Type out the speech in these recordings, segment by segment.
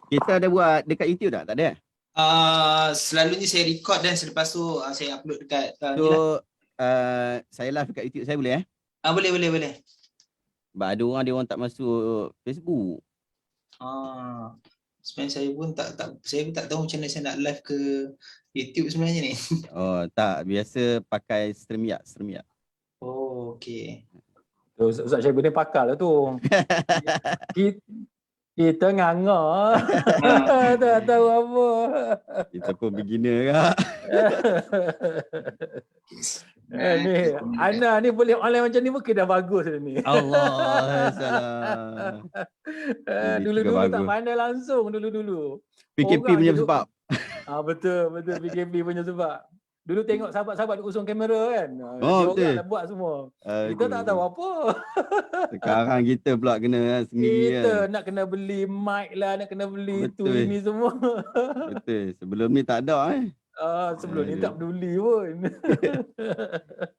Kita ada buat dekat YouTube tak? Tak ada? Selalunya saya record dan selepas tu saya upload dekat ni lah. So, saya live dekat YouTube saya boleh Boleh. Sebab ada orang tak masuk Facebook. Sebenarnya saya pun tak tahu macam mana saya nak live ke YouTube sebenarnya ni. Oh, tak. Biasa pakai StreamYard. Oh, okey. Ustaz Syekh Budin pakar lah tu. Kita nganga. Tak tahu apa. Kita pun beginner kak. Ni Ana ni boleh online macam ni mungkin dah bagus dah ni. Allah salam. Dulu-dulu tak pandai langsung dulu. PKP punya sebab. Betul PKP punya sebab. Dulu tengok sahabat-sahabat usung kamera kan. Oh, dia orang dah buat semua. Kita tak tahu apa. Sekarang kita pula kena sendiri kita nak kena beli mic lah, nak kena beli tu ini semua. Betul. Sebelum ni tak ada sebelum ni tak peduli pun.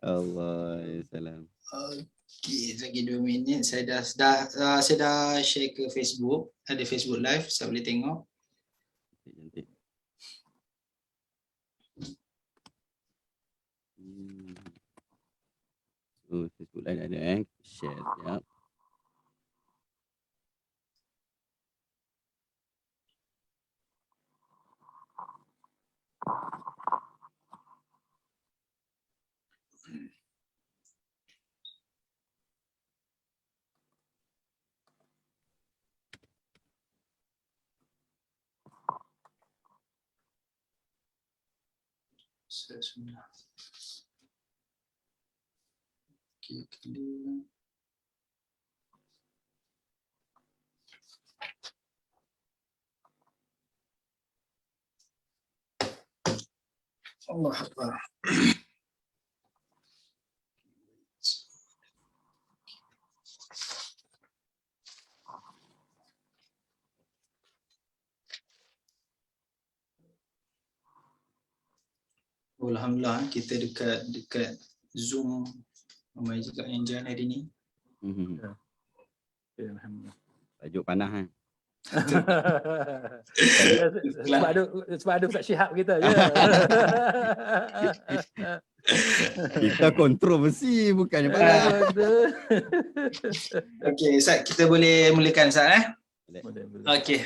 Allah salam. Okey, lagi 2 minit saya dah share ke Facebook, ada Facebook live, saya boleh tengok. Cantik. Facebook live ada share sekejap. Saya sudah. Okey, clear. Allah Akbar. Alhamdulillah kita dekat Zoom ramai juga yang join hari ni. Alhamdulillah. Tajuk panah kan. sebab ada Ustaz Syihab kita je. Kita kontroversi bukannya panah. Okey, Ustaz, kita boleh mulakan Ustaz Boleh. Okey.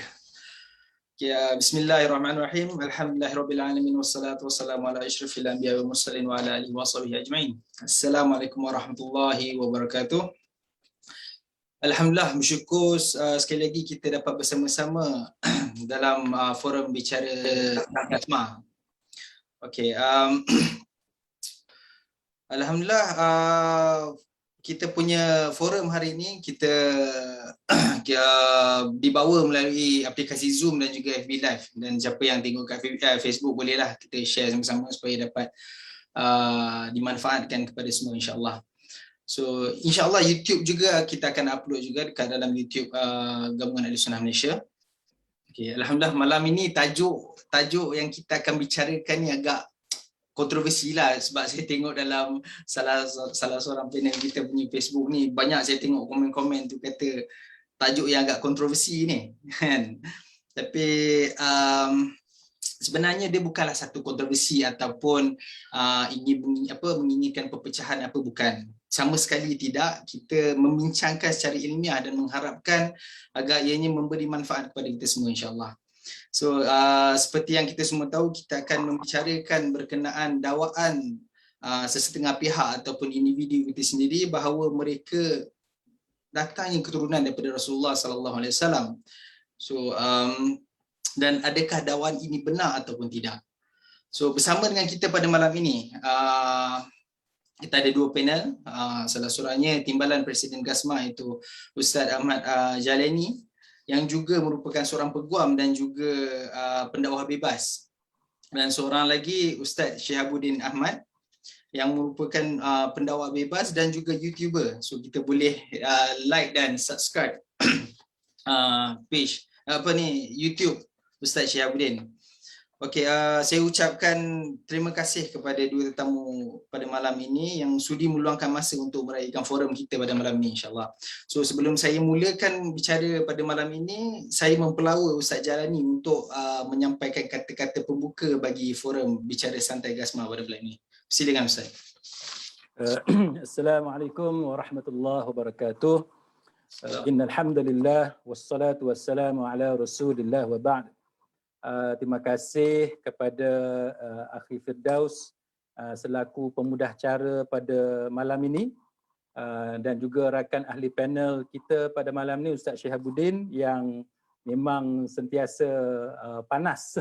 Bismillahirrahmanirrahim. Alhamdulillahirabbil alamin wassalatu wassalamu ala asyrafil anbiya'i wal mursalin wa ala alihi washabihi ajmain. Assalamualaikum warahmatullahi wabarakatuh. Alhamdulillah, bersyukur sekali lagi kita dapat bersama-sama dalam forum bicara Gasma. Okey, alhamdulillah kita punya forum hari ini kita dibawa melalui aplikasi Zoom dan juga FB Live, dan siapa yang tengok kat Facebook bolehlah kita share sama-sama supaya dapat dimanfaatkan kepada semua insya-Allah. So insya-Allah YouTube juga kita akan upload juga dekat dalam YouTube Gabungan Ahlussunnah Malaysia. Okey, alhamdulillah malam ini tajuk yang kita akan bicarakan ni agak kontroversi lah, sebab saya tengok dalam salah seorang panel kita punya Facebook ni, banyak saya tengok komen-komen tu kata tajuk yang agak kontroversi ni kan. Tapi sebenarnya dia bukanlah satu kontroversi ataupun menginginkan perpecahan apa, bukan. Sama sekali tidak. Kita membincangkan secara ilmiah dan mengharapkan agar ianya memberi manfaat kepada kita semua insya-Allah. So seperti yang kita semua tahu, kita akan membicarakan berkenaan dakwaan sesetengah pihak ataupun individu itu sendiri bahawa mereka datangnya keturunan daripada Rasulullah sallallahu alaihi wasallam. So dan adakah dakwaan ini benar ataupun tidak? So bersama dengan kita pada malam ini kita ada 2 panel. Salah seorangnya Timbalan Presiden Gasma, iaitu Ustaz Ahmad Jalani, yang juga merupakan seorang peguam dan juga pendakwah bebas. Dan seorang lagi Ustaz Syihabuddin Ahmad yang merupakan pendakwah bebas dan juga YouTuber. So kita boleh like dan subscribe page YouTube Ustaz Syihabuddin. Okey, saya ucapkan terima kasih kepada dua tetamu pada malam ini yang sudi meluangkan masa untuk meraihkan forum kita pada malam ini, insyaAllah. So sebelum saya mulakan bicara pada malam ini, saya mempelawa Ustaz Jalani untuk menyampaikan kata-kata pembuka bagi forum Bicara Santai Gasma pada malam ini. Silakan Ustaz. Assalamualaikum warahmatullahi wabarakatuh. Innal hamdalillah wassalatu wassalamu ala Rasulillah wa ba'd. Terima kasih kepada Akhi Firdaus selaku pemudah cara pada malam ini, dan juga rakan ahli panel kita pada malam ini Ustaz Syihabuddin yang memang sentiasa panas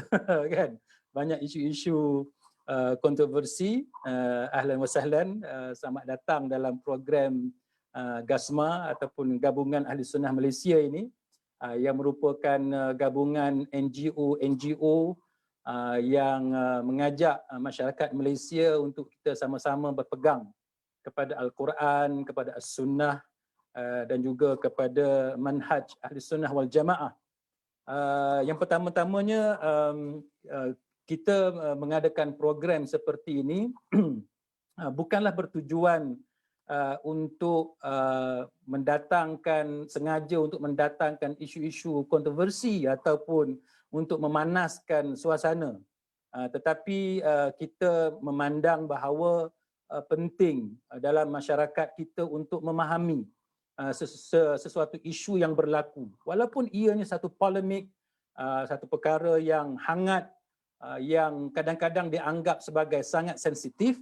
kan, banyak isu-isu kontroversi. Ahlan wa sahlan, selamat datang dalam program GASMA ataupun Gabungan Ahli Sunnah Malaysia ini, yang merupakan gabungan NGO yang mengajak masyarakat Malaysia untuk kita sama-sama berpegang kepada Al-Quran, kepada As-Sunnah, dan juga kepada manhaj Ahli Sunnah wal Jamaah. Yang pertama-tamanya, kita mengadakan program seperti ini bukanlah bertujuan untuk sengaja untuk mendatangkan isu-isu kontroversi ataupun untuk memanaskan suasana, tetapi kita memandang bahawa penting dalam masyarakat kita untuk memahami sesuatu isu yang berlaku, walaupun ianya satu polemik, satu perkara yang hangat, yang kadang-kadang dianggap sebagai sangat sensitif.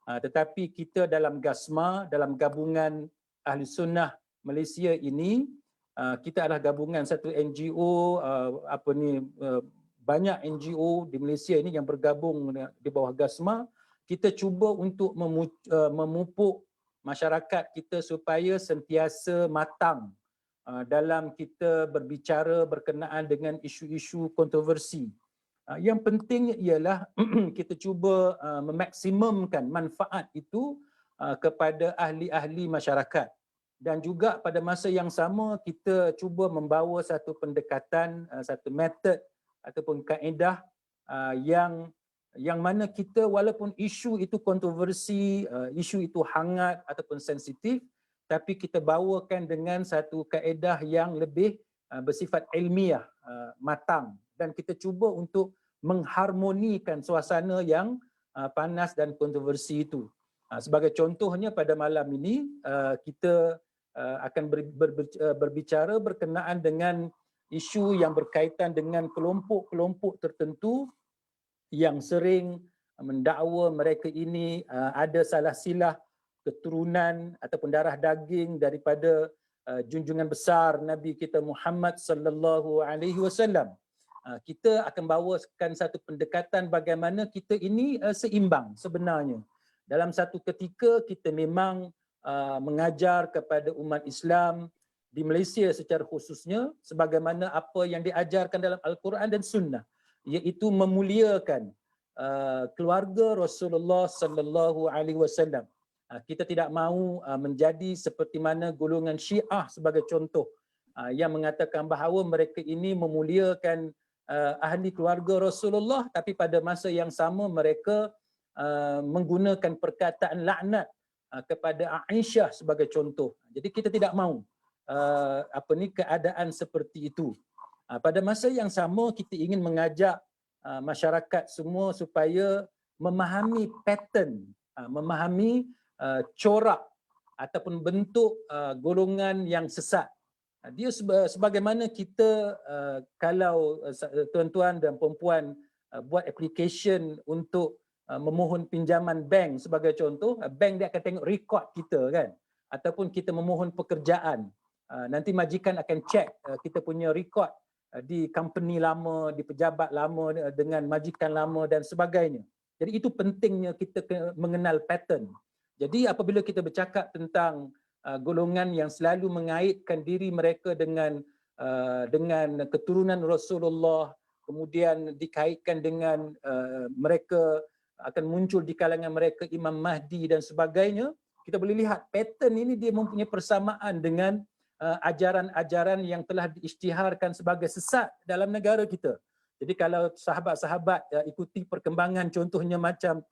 Tetapi kita dalam GASMA, dalam Gabungan Ahli Sunnah Malaysia ini, kita adalah gabungan satu NGO, banyak NGO di Malaysia ini yang bergabung di bawah GASMA. Kita cuba untuk memupuk masyarakat kita supaya sentiasa matang dalam kita berbicara berkenaan dengan isu-isu kontroversi. Yang penting ialah kita cuba memaksimumkan manfaat itu kepada ahli-ahli masyarakat, dan juga pada masa yang sama kita cuba membawa satu pendekatan, satu metod ataupun kaedah yang mana kita, walaupun isu itu kontroversi, isu itu hangat ataupun sensitif, tapi kita bawakan dengan satu kaedah yang lebih bersifat ilmiah, matang, dan kita cuba untuk mengharmonikan suasana yang panas dan kontroversi itu. Sebagai contohnya pada malam ini kita akan berbicara berkenaan dengan isu yang berkaitan dengan kelompok-kelompok tertentu yang sering mendakwa mereka ini ada salah silah keturunan ataupun darah daging daripada junjungan besar Nabi kita Muhammad sallallahu alaihi wasallam. Kita akan bawakan satu pendekatan bagaimana kita ini seimbang sebenarnya. Dalam satu ketika kita memang mengajar kepada umat Islam di Malaysia secara khususnya sebagaimana apa yang diajarkan dalam Al-Quran dan Sunnah, iaitu memuliakan keluarga Rasulullah sallallahu alaihi wasallam. Kita tidak mahu menjadi seperti mana golongan Syiah sebagai contoh, yang mengatakan bahawa mereka ini memuliakan ahli keluarga Rasulullah, tapi pada masa yang sama mereka menggunakan perkataan laknat kepada Aisyah sebagai contoh. Jadi kita tidak mahu keadaan seperti itu. Pada masa yang sama kita ingin mengajak masyarakat semua supaya memahami pattern, memahami corak ataupun bentuk golongan yang sesat. Dia sebagaimana kita kalau tuan-tuan dan perempuan buat application untuk memohon pinjaman bank sebagai contoh, bank dia akan tengok rekod kita kan, ataupun kita memohon pekerjaan, nanti majikan akan cek kita punya rekod di company lama, di pejabat lama dengan majikan lama dan sebagainya. Jadi itu pentingnya kita mengenal pattern. Jadi apabila kita bercakap tentang golongan yang selalu mengaitkan diri mereka dengan keturunan Rasulullah, kemudian dikaitkan dengan mereka akan muncul di kalangan mereka Imam Mahdi dan sebagainya, kita boleh lihat pattern ini dia mempunyai persamaan dengan ajaran-ajaran yang telah diisytiharkan sebagai sesat dalam negara kita. Jadi kalau sahabat-sahabat ikuti perkembangan contohnya macam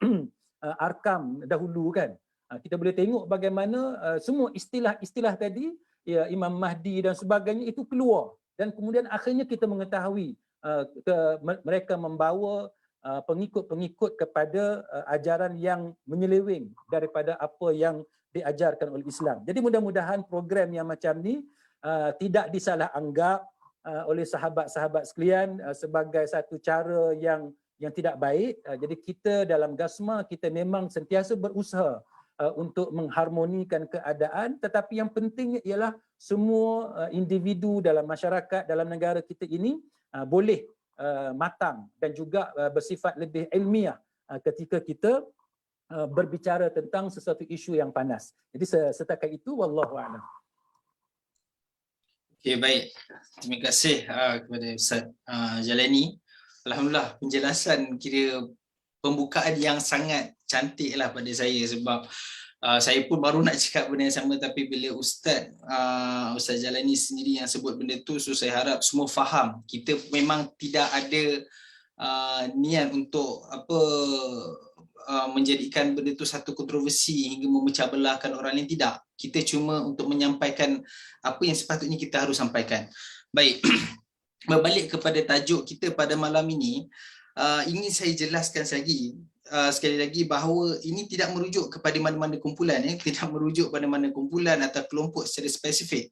Arkam dahulu kan, kita boleh tengok bagaimana semua istilah-istilah tadi, ya, Imam Mahdi dan sebagainya itu keluar, dan kemudian akhirnya kita mengetahui mereka membawa pengikut-pengikut kepada ajaran yang menyeleweng daripada apa yang diajarkan oleh Islam. Jadi mudah-mudahan program yang macam ni tidak disalah anggap oleh sahabat-sahabat sekalian sebagai satu cara yang tidak baik. Jadi kita dalam GASMA kita memang sentiasa berusaha untuk mengharmonikan keadaan, tetapi yang penting ialah semua individu dalam masyarakat, dalam negara kita ini boleh matang dan juga bersifat lebih ilmiah ketika kita berbicara tentang sesuatu isu yang panas. Jadi setakat itu, wallahu a'lam. Okay, baik. Terima kasih kepada Ustaz Jalani. Alhamdulillah, penjelasan kira pembukaan yang sangat cantik lah pada saya, sebab saya pun baru nak cakap benda yang sama, tapi bila Ustaz Jalani sendiri yang sebut benda tu, so saya harap semua faham. Kita memang tidak ada niat untuk menjadikan benda tu satu kontroversi hingga memecah belahkan orang lain, tidak. Kita cuma untuk menyampaikan apa yang sepatutnya kita harus sampaikan. Baik, berbalik kepada tajuk kita pada malam ini, ingin saya jelaskan sekali lagi bahawa ini tidak merujuk kepada mana-mana kumpulan, tidak merujuk pada mana kumpulan atau kelompok secara spesifik.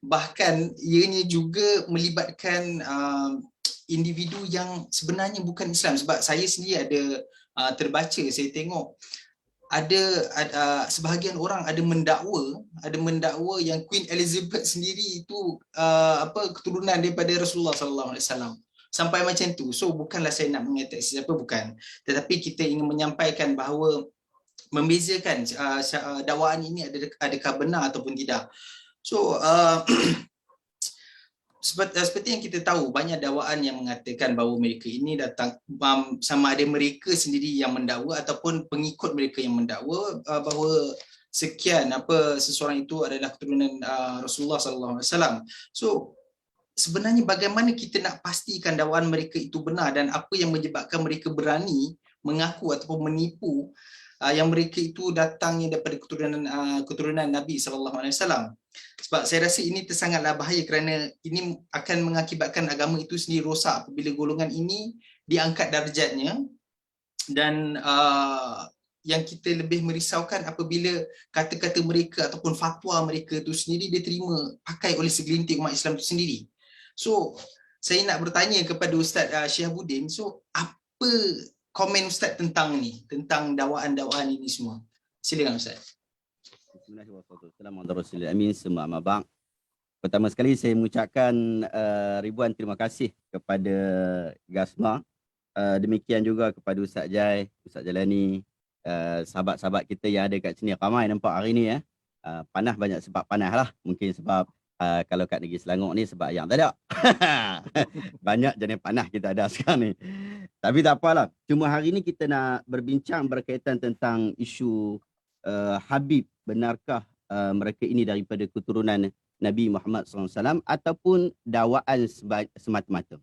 Bahkan ianya juga melibatkan individu yang sebenarnya bukan Islam, sebab saya sendiri ada terbaca, saya tengok ada sebahagian orang ada mendakwa yang Queen Elizabeth sendiri itu keturunan daripada Rasulullah SAW. Sampai macam tu. So bukanlah saya nak mengatak siapa, bukan. Tetapi kita ingin menyampaikan bahawa membezakan dakwaan ini adakah benar ataupun tidak. So seperti yang kita tahu, banyak dakwaan yang mengatakan bahawa mereka ini datang, sama ada mereka sendiri yang mendakwa ataupun pengikut mereka yang mendakwa bahawa seseorang itu adalah keturunan Rasulullah SAW. So sebenarnya bagaimana kita nak pastikan dakwaan mereka itu benar, dan apa yang menyebabkan mereka berani mengaku ataupun menipu yang mereka itu datangnya daripada keturunan Nabi SAW. Sebab saya rasa ini sangatlah bahaya, kerana ini akan mengakibatkan agama itu sendiri rosak apabila golongan ini diangkat darjatnya. Dan yang kita lebih merisaukan apabila kata-kata mereka ataupun fatwa mereka itu sendiri diterima pakai oleh segelintir umat Islam itu sendiri. So saya nak bertanya kepada Ustaz Syihabuddin, so apa komen Ustaz tentang ni, tentang dakwaan-dakwaan ini semua? Silakan Ustaz. Bismillahirrahmanirrahim. Semua mabang. Pertama sekali saya mengucapkan ribuan terima kasih kepada GASMA. Demikian juga kepada Ustaz Jai, Ustaz Jalani, sahabat-sahabat kita yang ada kat sini. Ramai nampak hari ni ya. Panah banyak sebab panah lah. Mungkin sebab kalau kat negeri Selangor ni sebab yang tak ada. Banyak jenis panah kita ada sekarang ni. Tapi tak apalah. Cuma hari ni kita nak berbincang berkaitan tentang isu Habib, benarkah mereka ini daripada keturunan Nabi Muhammad SAW ataupun dakwaan semata-mata.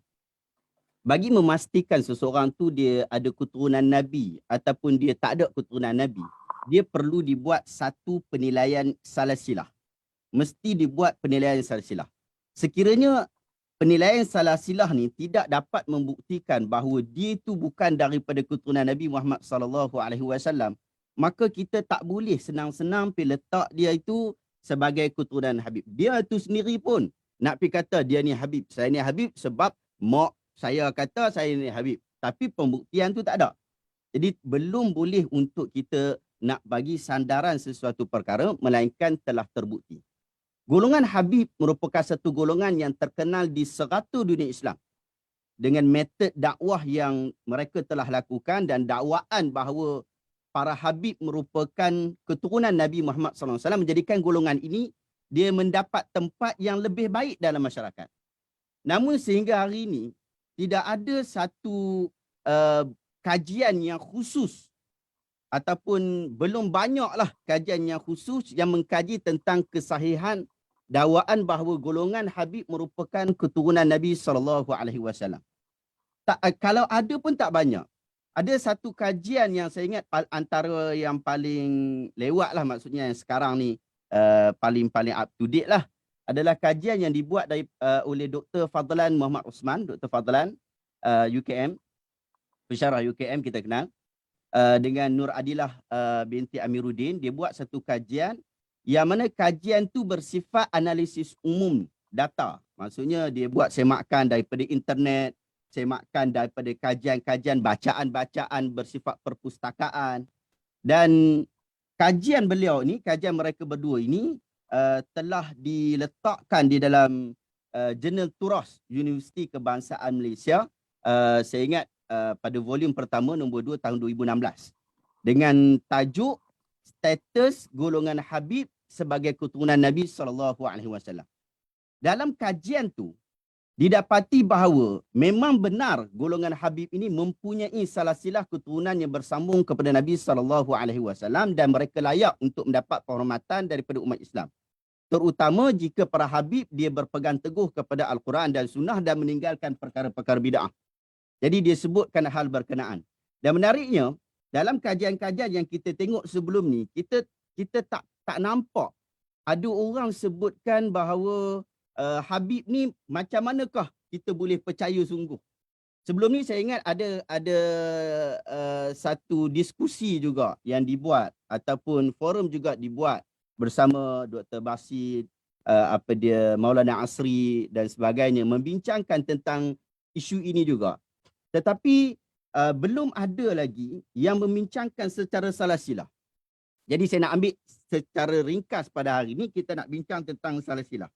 Bagi memastikan seseorang tu dia ada keturunan Nabi ataupun dia tak ada keturunan Nabi, dia perlu dibuat satu penilaian salasilah. Mesti dibuat penilaian salasilah. Sekiranya penilaian salasilah ni tidak dapat membuktikan bahawa dia itu bukan daripada keturunan Nabi Muhammad SAW, maka kita tak boleh senang-senang pergi letak dia itu sebagai keturunan Habib. Dia itu sendiri pun nak pergi kata dia ni Habib. Saya ni Habib sebab mak saya kata saya ni Habib. Tapi pembuktian tu tak ada. Jadi belum boleh untuk kita nak bagi sandaran sesuatu perkara melainkan telah terbukti. Golongan Habib merupakan satu golongan yang terkenal di serata dunia Islam dengan metod dakwah yang mereka telah lakukan dan dakwaan bahawa para Habib merupakan keturunan Nabi Muhammad SAW menjadikan golongan ini dia mendapat tempat yang lebih baik dalam masyarakat. Namun sehingga hari ini tidak ada satu kajian yang khusus ataupun belum banyaklah kajian yang khusus yang mengkaji tentang kesahihan dakwaan bahawa golongan Habib merupakan keturunan Nabi SAW. kalau ada pun tak banyak. Ada satu kajian yang saya ingat antara yang paling lewat lah, maksudnya yang sekarang ni paling up to date lah, adalah kajian yang dibuat oleh Dr. Fadlan Muhammad Osman, Dr. Fadlan UKM, pensyarah UKM kita kenal, dengan Nur Adilah binti Amiruddin. Dia buat satu kajian yang mana kajian tu bersifat analisis umum data. Maksudnya dia buat semakan daripada internet, semakan daripada kajian-kajian, bacaan-bacaan bersifat perpustakaan. Dan kajian beliau ni, kajian mereka berdua ini telah diletakkan di dalam Jurnal Turas Universiti Kebangsaan Malaysia. Saya ingat pada volume pertama nombor 2 tahun 2016 dengan tajuk Status Golongan Habib sebagai Keturunan Nabi SAW. Dalam kajian tu didapati bahawa memang benar golongan Habib ini mempunyai salasilah keturunan yang bersambung kepada Nabi SAW dan mereka layak untuk mendapat penghormatan daripada umat Islam. Terutama jika para Habib dia berpegang teguh kepada Al-Quran dan Sunnah dan meninggalkan perkara-perkara bid'ah. Jadi dia sebutkan hal berkenaan. Dan menariknya, dalam kajian-kajian yang kita tengok sebelum ni, kita tak nampak ada orang sebutkan bahawa Habib ni macam manakah kita boleh percaya sungguh. Sebelum ni saya ingat ada satu diskusi juga yang dibuat ataupun forum juga dibuat bersama Dr. Basit, Maulana Asri dan sebagainya, membincangkan tentang isu ini juga. Tetapi belum ada lagi yang membincangkan secara salasilah. Jadi saya nak ambil secara ringkas pada hari ini, kita nak bincang tentang salasilah.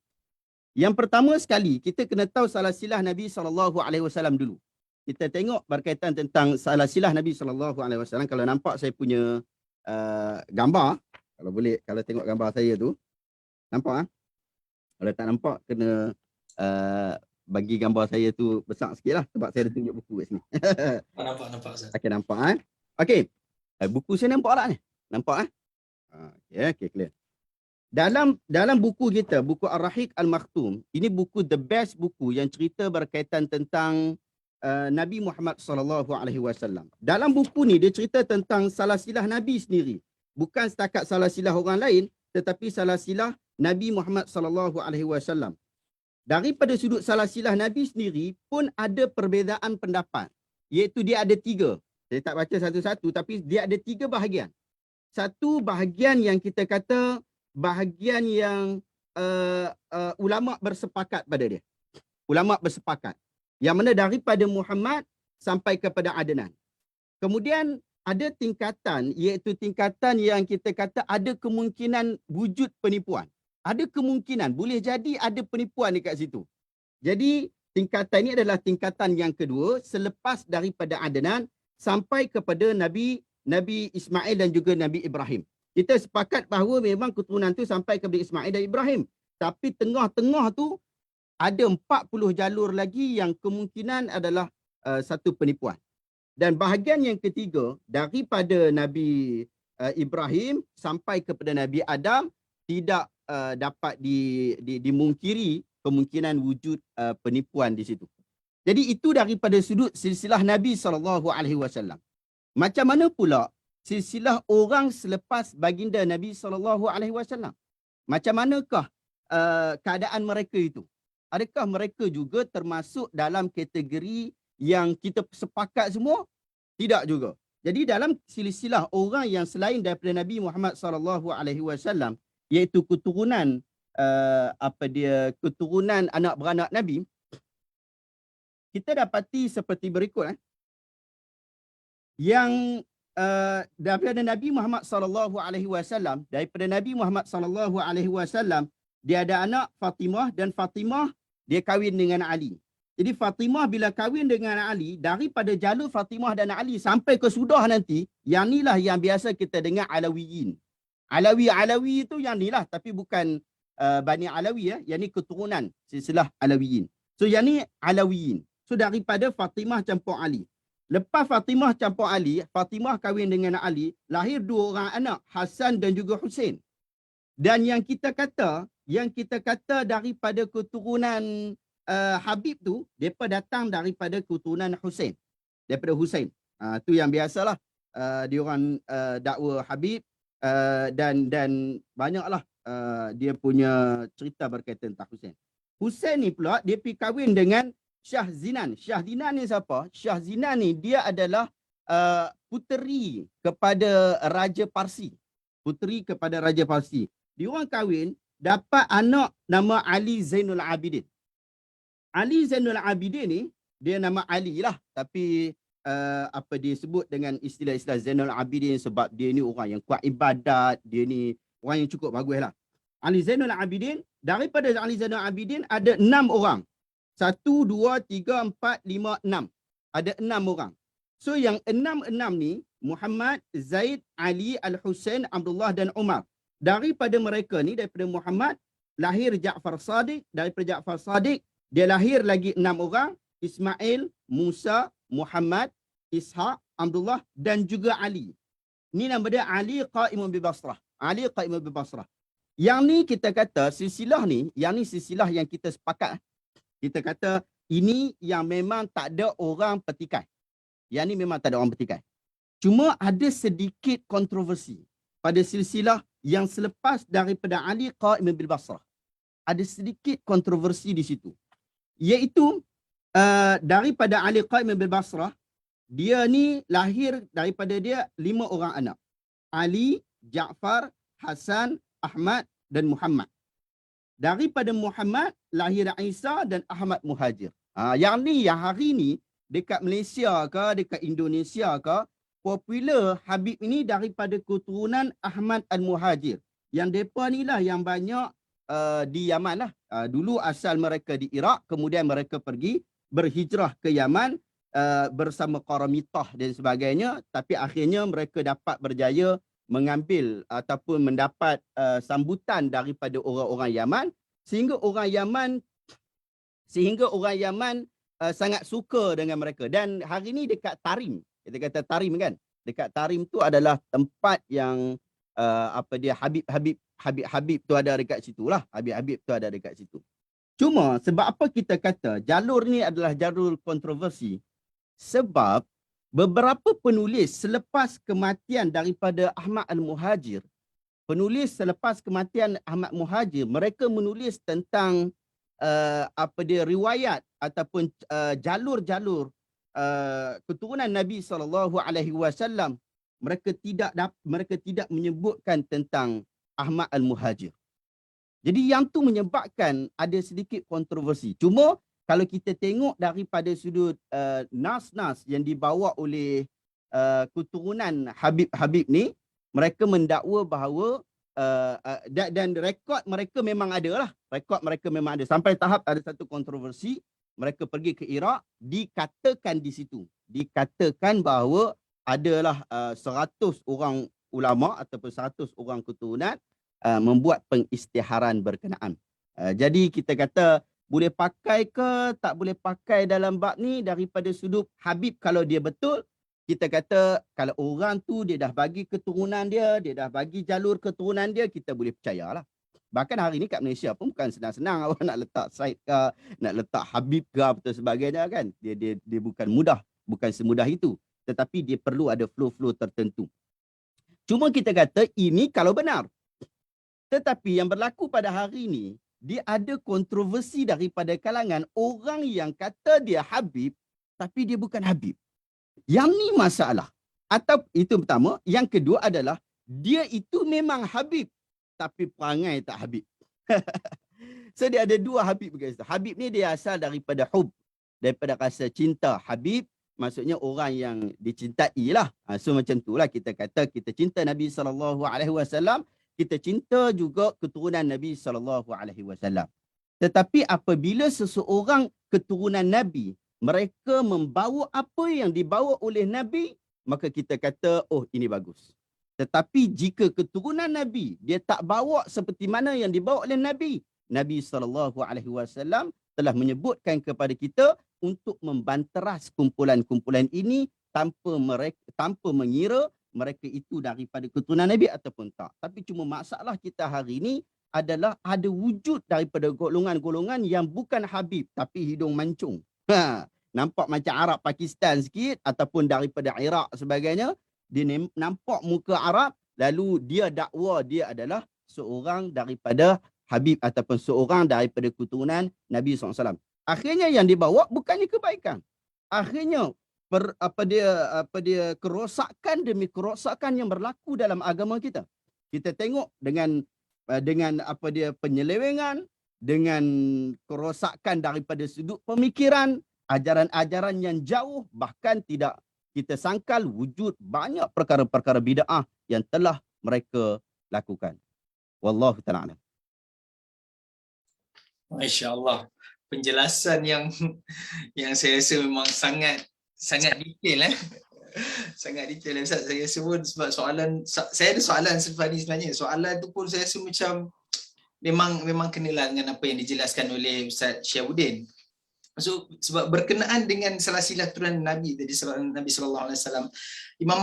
Yang pertama sekali, kita kena tahu salasilah Nabi SAW dulu. Kita tengok berkaitan tentang salasilah Nabi SAW. Kalau nampak saya punya gambar, kalau boleh, kalau tengok gambar saya tu, nampak? Kalau tak nampak, kena bagi gambar saya tu besar sikit lah sebab saya ada tunjuk buku kat sini. Nampak Ustaz. Okey, nampak Okey. Buku saya nampak tak ni? Nampak Okey, clear. Dalam buku kita, buku Ar-Rahiq Al-Makhtum, ini buku the best buku yang cerita berkaitan tentang Nabi Muhammad SAW. Dalam buku ni dia cerita tentang salasilah Nabi sendiri. Bukan setakat salasilah orang lain, tetapi salasilah Nabi Muhammad SAW. Daripada sudut salasilah Nabi sendiri pun ada perbezaan pendapat. Iaitu dia ada 3. Saya tak baca satu-satu tapi dia ada 3 bahagian. Satu bahagian yang kita kata bahagian yang ulama bersepakat pada dia. Ulama bersepakat. Yang mana daripada Muhammad sampai kepada Adnan. Kemudian ada tingkatan, iaitu tingkatan yang kita kata ada kemungkinan wujud penipuan. Ada kemungkinan, boleh jadi ada penipuan dekat situ. Jadi tingkatan ini adalah tingkatan yang kedua selepas daripada Adnan sampai kepada Nabi Ismail dan juga Nabi Ibrahim. Kita sepakat bahawa memang keturunan tu sampai kepada Ismail dan Ibrahim. Tapi tengah-tengah tu ada 40 jalur lagi yang kemungkinan adalah satu penipuan. Dan bahagian yang ketiga daripada Nabi Ibrahim sampai kepada Nabi Adam tidak dapat dimungkiri kemungkinan wujud penipuan di situ. Jadi itu daripada sudut silsilah Nabi SAW. Macam mana pula silsilah orang selepas baginda Nabi SAW? Macam manakah keadaan mereka itu? Adakah mereka juga termasuk dalam kategori yang kita sepakat semua? Tidak juga. Jadi dalam silsilah orang yang selain daripada Nabi Muhammad SAW, iaitu keturunan keturunan anak beranak Nabi, kita dapati seperti berikut. Yang daripada Nabi Muhammad SAW, dia ada anak Fatimah dan Fatimah dia kahwin dengan Ali. Jadi Fatimah bila kahwin dengan Ali, daripada jalur Fatimah dan Ali sampai ke sudah nanti, yang inilah yang biasa kita dengar Alawiyin. Alawi itu yang ni lah, tapi bukan Bani Alawi yang ni keturunan silsilah Alawiyin. So yang ni Alawiyin. So daripada Fatimah campur Ali. Lepas Fatimah campur Ali, Fatimah kahwin dengan Ali, lahir 2 orang anak, Hasan dan juga Husain. Dan yang kita kata daripada keturunan Habib tu depa datang daripada keturunan Husain, daripada Husain. Tu yang biasalah dia orang dakwa Habib, dan banyaklah dia punya cerita berkaitan tentang Husain. Husain ni pula dia pergi kahwin dengan Shah Zinan. Shah Zinan ni siapa? Shah Zinan ni dia adalah puteri kepada Raja Parsi. Puteri kepada Raja Parsi. Dia orang kahwin dapat anak nama Ali Zainul Abidin. Ali Zainul Abidin ni dia nama Ali lah, tapi apa dia sebut dengan istilah-istilah Zainul Abidin sebab dia ni orang yang kuat ibadat, dia ni orang yang cukup bagus lah. Ali Zainul Abidin, daripada Ali Zainul Abidin ada 6 orang. 1, 2, 3, 4, 5, 6. Ada 6 orang. So yang 6 ni Muhammad, Zaid, Ali, Al-Husain, Abdullah dan Umar. Daripada mereka ni, daripada Muhammad lahir Ja'far Sadiq, daripada Ja'far Sadiq dia lahir lagi 6 orang, Ismail, Musa, Muhammad, Ishaq, Abdullah dan juga Ali. Ni nama dia Ali Qa'imun bi Basrah. Ali Qa'imun bi Basrah. Yang ni kita kata silsilah ni, yang ni silsilah yang kita sepakat. Kita kata ini yang memang tak ada orang petikai. Yang ni memang tak ada orang petikai. Cuma ada sedikit kontroversi pada silsilah yang selepas daripada Ali Qa'imun bil Basrah. Ada sedikit kontroversi di situ. Iaitu daripada Ali Qa'imun bil Basrah, dia ni lahir daripada dia 5 orang anak. Ali, Ja'far, Hasan, Ahmad dan Muhammad. Daripada Muhammad lahir Isa dan Ahmad Muhajir. Yang ni, yang hari ni dekat Malaysia ke, dekat Indonesia ke, popular Habib ini daripada keturunan Ahmad Al-Muhajir. Yang mereka ni lah yang banyak di Yaman lah. Dulu asal mereka di Iraq, kemudian mereka pergi berhijrah ke Yaman bersama Qaramitah dan sebagainya, tapi akhirnya mereka dapat berjaya mengambil ataupun mendapat sambutan daripada orang-orang Yaman, sehingga orang Yaman sangat suka dengan mereka. Dan hari ni dekat Tarim, kita kata Tarim kan, dekat Tarim tu adalah tempat yang Habib tu ada dekat situ lah. Habib tu ada dekat situ. Cuma sebab apa kita kata jalur ni adalah jalur kontroversi? Sebab beberapa penulis selepas kematian daripada Ahmad Al-Muhajir, mereka menulis tentang riwayat ataupun jalur-jalur keturunan Nabi SAW. Mereka tidak menyebutkan tentang Ahmad Al-Muhajir. Jadi yang tu menyebabkan ada sedikit kontroversi. Cuma kalau kita tengok daripada sudut nas-nas yang dibawa oleh keturunan Habib ni, mereka mendakwa bahawa dan rekod mereka memang ada lah. Rekod mereka memang ada. Sampai tahap ada satu kontroversi, mereka pergi ke Iraq, dikatakan di situ. Dikatakan bahawa adalah 100 orang ulama ataupun 100 orang keturunan membuat pengisytiharan berkenaan. Jadi kita kata boleh pakai ke tak boleh pakai dalam bab ni daripada sudut Habib. Kalau dia betul, kita kata kalau orang tu dia dah bagi keturunan dia dah bagi jalur keturunan dia, kita boleh percayalah. Bahkan hari ni kat Malaysia pun bukan senang-senang awak nak letak Said ke, nak letak Habib ke atau sebagainya kan. Dia bukan mudah, bukan semudah itu. Tetapi dia perlu ada flow-flow tertentu. Cuma kita kata ini kalau benar. Tetapi yang berlaku pada hari ini, dia ada kontroversi daripada kalangan orang yang kata dia Habib, tapi dia bukan Habib. Yang ni masalah. Atau itu pertama. Yang kedua adalah, dia itu memang Habib, tapi perangai tak Habib. So dia ada dua Habib. Habib ni dia asal daripada hub, daripada rasa cinta. Habib maksudnya orang yang dicintai lah. So macam itulah kita kata kita cinta Nabi SAW. Kita cinta juga keturunan Nabi SAW. Tetapi apabila seseorang keturunan Nabi, mereka membawa apa yang dibawa oleh Nabi, maka kita kata, oh ini bagus. Tetapi jika keturunan Nabi, dia tak bawa seperti mana yang dibawa oleh Nabi, Nabi SAW telah menyebutkan kepada kita untuk membanteras kumpulan-kumpulan ini tanpa mengira mereka itu daripada keturunan Nabi ataupun tak. Tapi cuma masalah kita hari ini, adalah ada wujud daripada golongan-golongan yang bukan Habib tapi hidung mancung. Ha, nampak macam Arab Pakistan sikit ataupun daripada Iraq sebagainya, dia nampak muka Arab lalu dia dakwa dia adalah seorang daripada Habib ataupun seorang daripada keturunan Nabi SAW. Akhirnya yang dibawa bukannya kebaikan. Akhirnya apa dia kerosakan demi kerosakan yang berlaku dalam agama kita. Kita tengok dengan apa dia penyelewengan, dengan kerosakan daripada sudut pemikiran, ajaran-ajaran yang jauh, bahkan tidak kita sangkal wujud banyak perkara-perkara bid'ah yang telah mereka lakukan. Wallahu ta'ala alam. Masya-Allah. Penjelasan yang saya rasa memang sangat detail sangat detail Ustaz. Saya rasa pun sebab saya ada soalan selepas ni sebenarnya. Soalan tu pun saya rasa macam memang kenalah dengan apa yang dijelaskan oleh Ustaz Syihabuddin. So, sebab berkenaan dengan salasilah keturunan Nabi tadi, Nabi sallallahu alaihi wasallam, Imam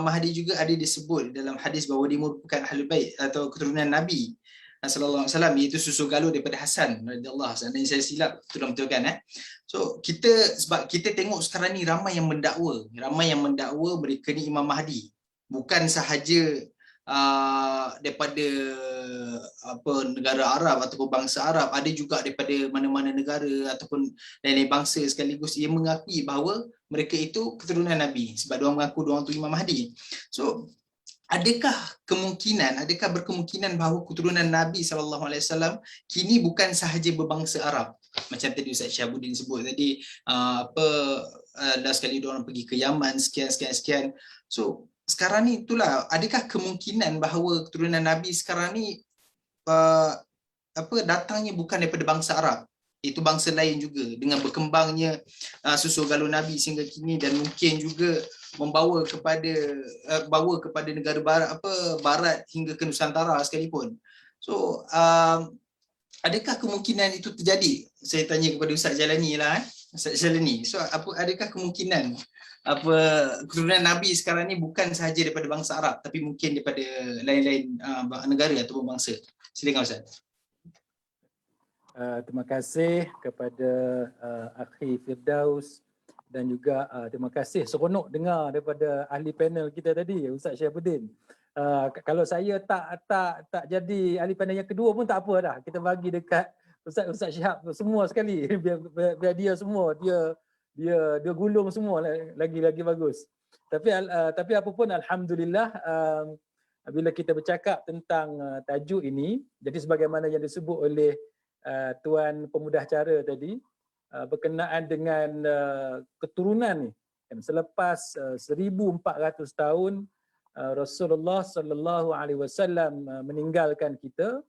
Mahdi juga ada disebut dalam hadis bahawa dia merupakan ahlul bait atau keturunan Nabi sallallahu alaihi wasallam, iaitu susu galur daripada Hasan radhiyallahu anhu. Dan saya silap betul kan. So sebab kita tengok sekarang ni ramai yang mendakwa mereka ni Imam Mahdi, bukan sahaja daripada negara Arab ataupun bangsa Arab, ada juga daripada mana-mana negara ataupun lain-lain bangsa sekaligus ia mengakui bahawa mereka itu keturunan Nabi sebab diorang mengaku diorang tu Imam Mahdi. So adakah berkemungkinan bahawa keturunan Nabi SAW kini bukan sahaja berbangsa Arab macam tadi Ustaz Syihabuddin sebut tadi, last sekali diorang pergi ke Yaman sekian. So sekarang ni itulah, adakah kemungkinan bahawa keturunan Nabi sekarang ni datangnya bukan daripada bangsa Arab, itu bangsa lain juga, dengan berkembangnya susul galur Nabi sehingga kini, dan mungkin juga membawa kepada negara barat hingga ke Nusantara sekalipun. So adakah kemungkinan itu terjadi? Saya tanya kepada Ustaz Jalani lah. Ustaz Jalani, so adakah kemungkinan keturunan Nabi sekarang ni bukan sahaja daripada bangsa Arab tapi mungkin daripada lain-lain negara ataupun bangsa? Silakan Ustaz. Terima kasih kepada Akhi Firdaus dan juga terima kasih, seronok dengar daripada ahli panel kita tadi, Ustaz Syihabuddin. Kalau saya tak jadi ahli panel yang kedua pun tak apa dah, kita bagi dekat Ustaz Syihab semua sekali biar dia semua dia gulung semua lagi bagus. Tapi apa pun alhamdulillah, bila kita bercakap tentang tajuk ini, jadi sebagaimana yang disebut oleh Tuan Pemudah Cara tadi, berkenaan dengan keturunan ni, selepas 1400 tahun Rasulullah sallallahu alaihi wasallam meninggalkan kita.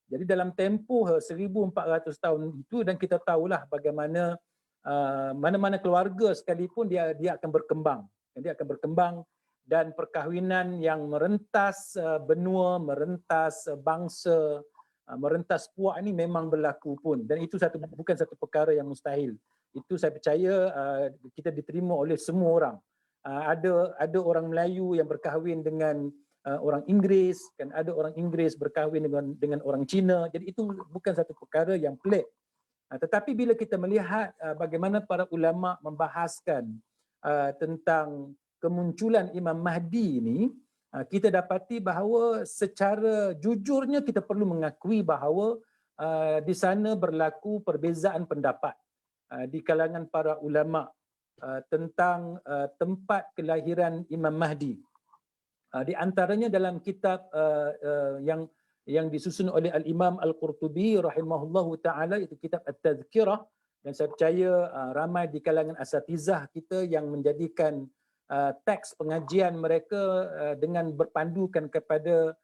Jadi dalam tempoh 1400 tahun itu, dan kita tahulah bagaimana mana-mana keluarga sekalipun dia akan berkembang, dan perkahwinan yang merentas benua, merentas bangsa, merentas puak ini memang berlaku pun, dan itu bukan satu perkara yang mustahil. Itu saya percaya kita diterima oleh semua orang. Ada orang Melayu yang berkahwin dengan orang Inggeris, kan, ada orang Inggeris berkahwin dengan orang Cina. Jadi itu bukan satu perkara yang pelik. Tetapi bila kita melihat bagaimana para ulama membahaskan tentang kemunculan Imam Mahdi ini, kita dapati bahawa secara jujurnya kita perlu mengakui bahawa di sana berlaku perbezaan pendapat di kalangan para ulama tentang tempat kelahiran Imam Mahdi. Di antaranya dalam kitab yang disusun oleh Al-Imam Al-Qurtubi rahimahullahu ta'ala, itu kitab At-Tadhkirah, dan saya percaya ramai di kalangan asatizah kita yang menjadikan teks pengajian mereka dengan berpandukan kepada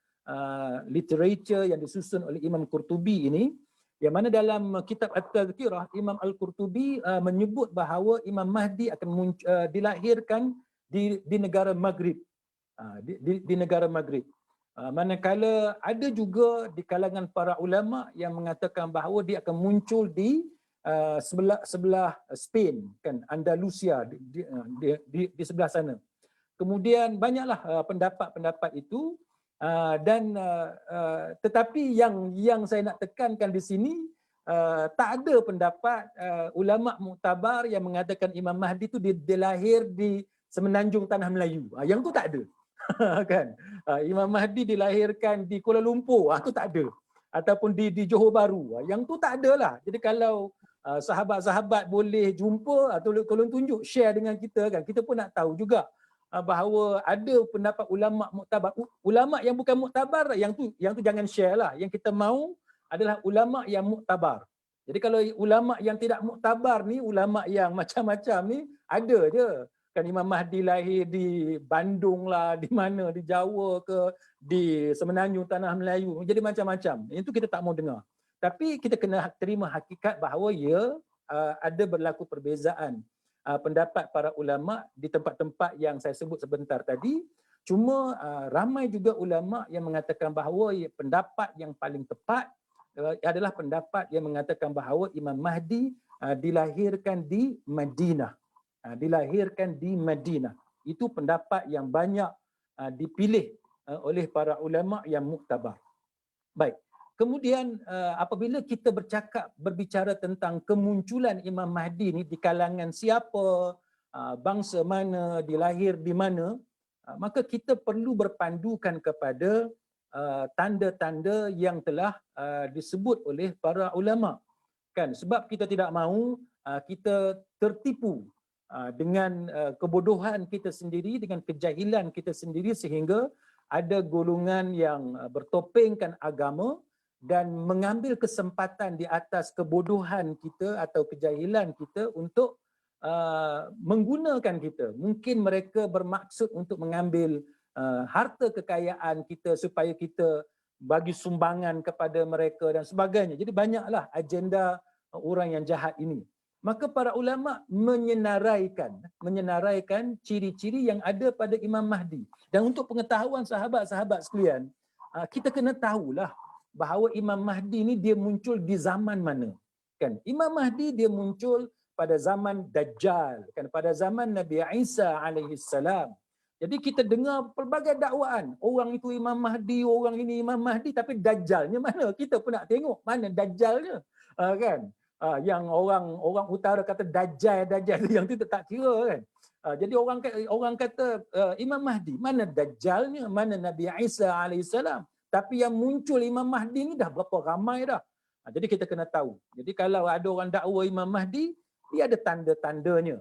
literature yang disusun oleh Imam Qurtubi ini, yang mana dalam kitab At-Tadhkirah Imam Al-Qurtubi menyebut bahawa Imam Mahdi akan dilahirkan di negara Maghrib, di negara Maghrib. Manakala ada juga di kalangan para ulama yang mengatakan bahawa dia akan muncul di sebelah Spain, kan, Andalusia, di sebelah sana. Kemudian banyaklah pendapat-pendapat itu. Tetapi yang saya nak tekankan di sini, tak ada pendapat ulama muktabar yang mengatakan Imam Mahdi itu dia lahir di semenanjung tanah Melayu. Yang tu tak ada. Kan? Imam Mahdi dilahirkan di Kuala Lumpur, tu tak ada. Ataupun di Johor Bahru. Yang tu tak ada lah. Jadi kalau sahabat-sahabat boleh jumpa atau tolong tunjuk, share dengan kita kan. Kita pun nak tahu juga bahawa ada pendapat ulama muktabar. Ulama yang bukan muktabar, yang tu jangan share lah. Yang kita mahu adalah ulama yang muktabar. Jadi kalau ulama yang tidak muktabar ni, ulama yang macam-macam ni, ada je. Kan Imam Mahdi lahir di Bandung lah, di mana, di Jawa ke, di semenanjung tanah Melayu. Jadi macam-macam. Itu kita tak mau dengar. Tapi kita kena terima hakikat bahawa ada berlaku perbezaan pendapat para ulama di tempat-tempat yang saya sebut sebentar tadi. Cuma ramai juga ulama yang mengatakan bahawa pendapat yang paling tepat adalah pendapat yang mengatakan bahawa Imam Mahdi dilahirkan di Madinah. Dilahirkan di Madinah. Itu pendapat yang banyak dipilih oleh para ulama yang muktabar. Baik. Kemudian apabila kita berbicara tentang kemunculan Imam Mahdi ni di kalangan siapa, bangsa mana, dilahir di mana, maka kita perlu berpandukan kepada tanda-tanda yang telah disebut oleh para ulama, kan? Sebab kita tidak mahu kita tertipu dengan kebodohan kita sendiri, dengan kejahilan kita sendiri, sehingga ada golongan yang bertopengkan agama dan mengambil kesempatan di atas kebodohan kita atau kejahilan kita untuk menggunakan kita. Mungkin mereka bermaksud untuk mengambil harta kekayaan kita supaya kita bagi sumbangan kepada mereka dan sebagainya. Jadi banyaklah agenda orang yang jahat ini. Maka para ulama menyenaraikan ciri-ciri yang ada pada Imam Mahdi. Dan untuk pengetahuan sahabat-sahabat sekalian, kita kena tahulah bahawa Imam Mahdi ni dia muncul di zaman mana. Kan? Imam Mahdi dia muncul pada zaman Dajjal, kan, pada zaman Nabi Isa alaihi salam. Jadi kita dengar pelbagai dakwaan, orang itu Imam Mahdi, orang ini Imam Mahdi, tapi Dajjalnya mana? Kita pun nak tengok mana Dajjalnya, kan? Yang orang utara kata Dajjal yang tu tak kira, kan? Jadi orang kata Imam Mahdi, mana Dajjalnya, mana Nabi Isa alaihissalam. Tapi yang muncul Imam Mahdi ni dah berapa ramai dah. Jadi kita kena tahu. Jadi kalau ada orang dakwa Imam Mahdi, dia ada tanda-tandanya.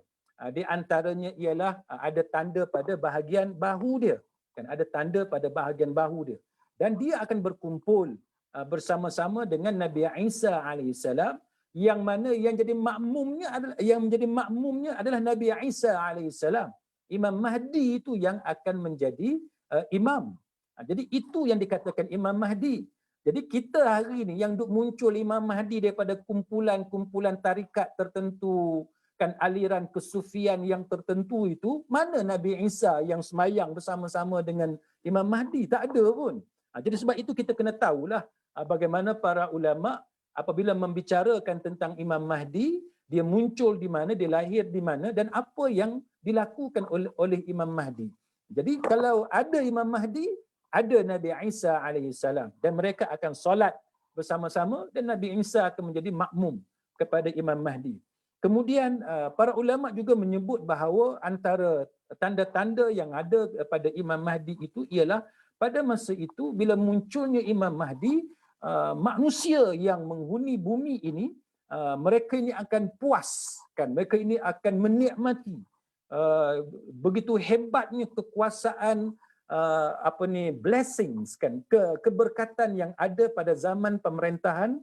Di antaranya ialah ada tanda pada bahagian bahu dia. Kan, ada tanda pada bahagian bahu dia. Dan dia akan berkumpul bersama-sama dengan Nabi Isa alaihissalam, yang mana yang menjadi makmumnya adalah Nabi Isa alaihissalam. Imam Mahdi itu yang akan menjadi imam. Jadi itu yang dikatakan Imam Mahdi. Jadi kita hari ini yang muncul Imam Mahdi daripada kumpulan-kumpulan tarikat tertentu, kan, aliran kesufian yang tertentu itu, mana Nabi Isa yang semayang bersama-sama dengan Imam Mahdi? Tak ada pun. Jadi sebab itu kita kena tahulah bagaimana para ulama apabila membicarakan tentang Imam Mahdi, dia muncul di mana, dia lahir di mana, dan apa yang dilakukan oleh Imam Mahdi. Jadi kalau ada Imam Mahdi, ada Nabi Isa alaihissalam, dan mereka akan solat bersama-sama dan Nabi Isa akan menjadi makmum kepada Imam Mahdi. Kemudian para ulama juga menyebut bahawa antara tanda-tanda yang ada pada Imam Mahdi itu ialah pada masa itu bila munculnya Imam Mahdi, manusia yang menghuni bumi ini, mereka ini akan puas, kan? Mereka ini akan menikmati begitu hebatnya kekuasaan, blessings, kan, keberkatan yang ada pada zaman pemerintahan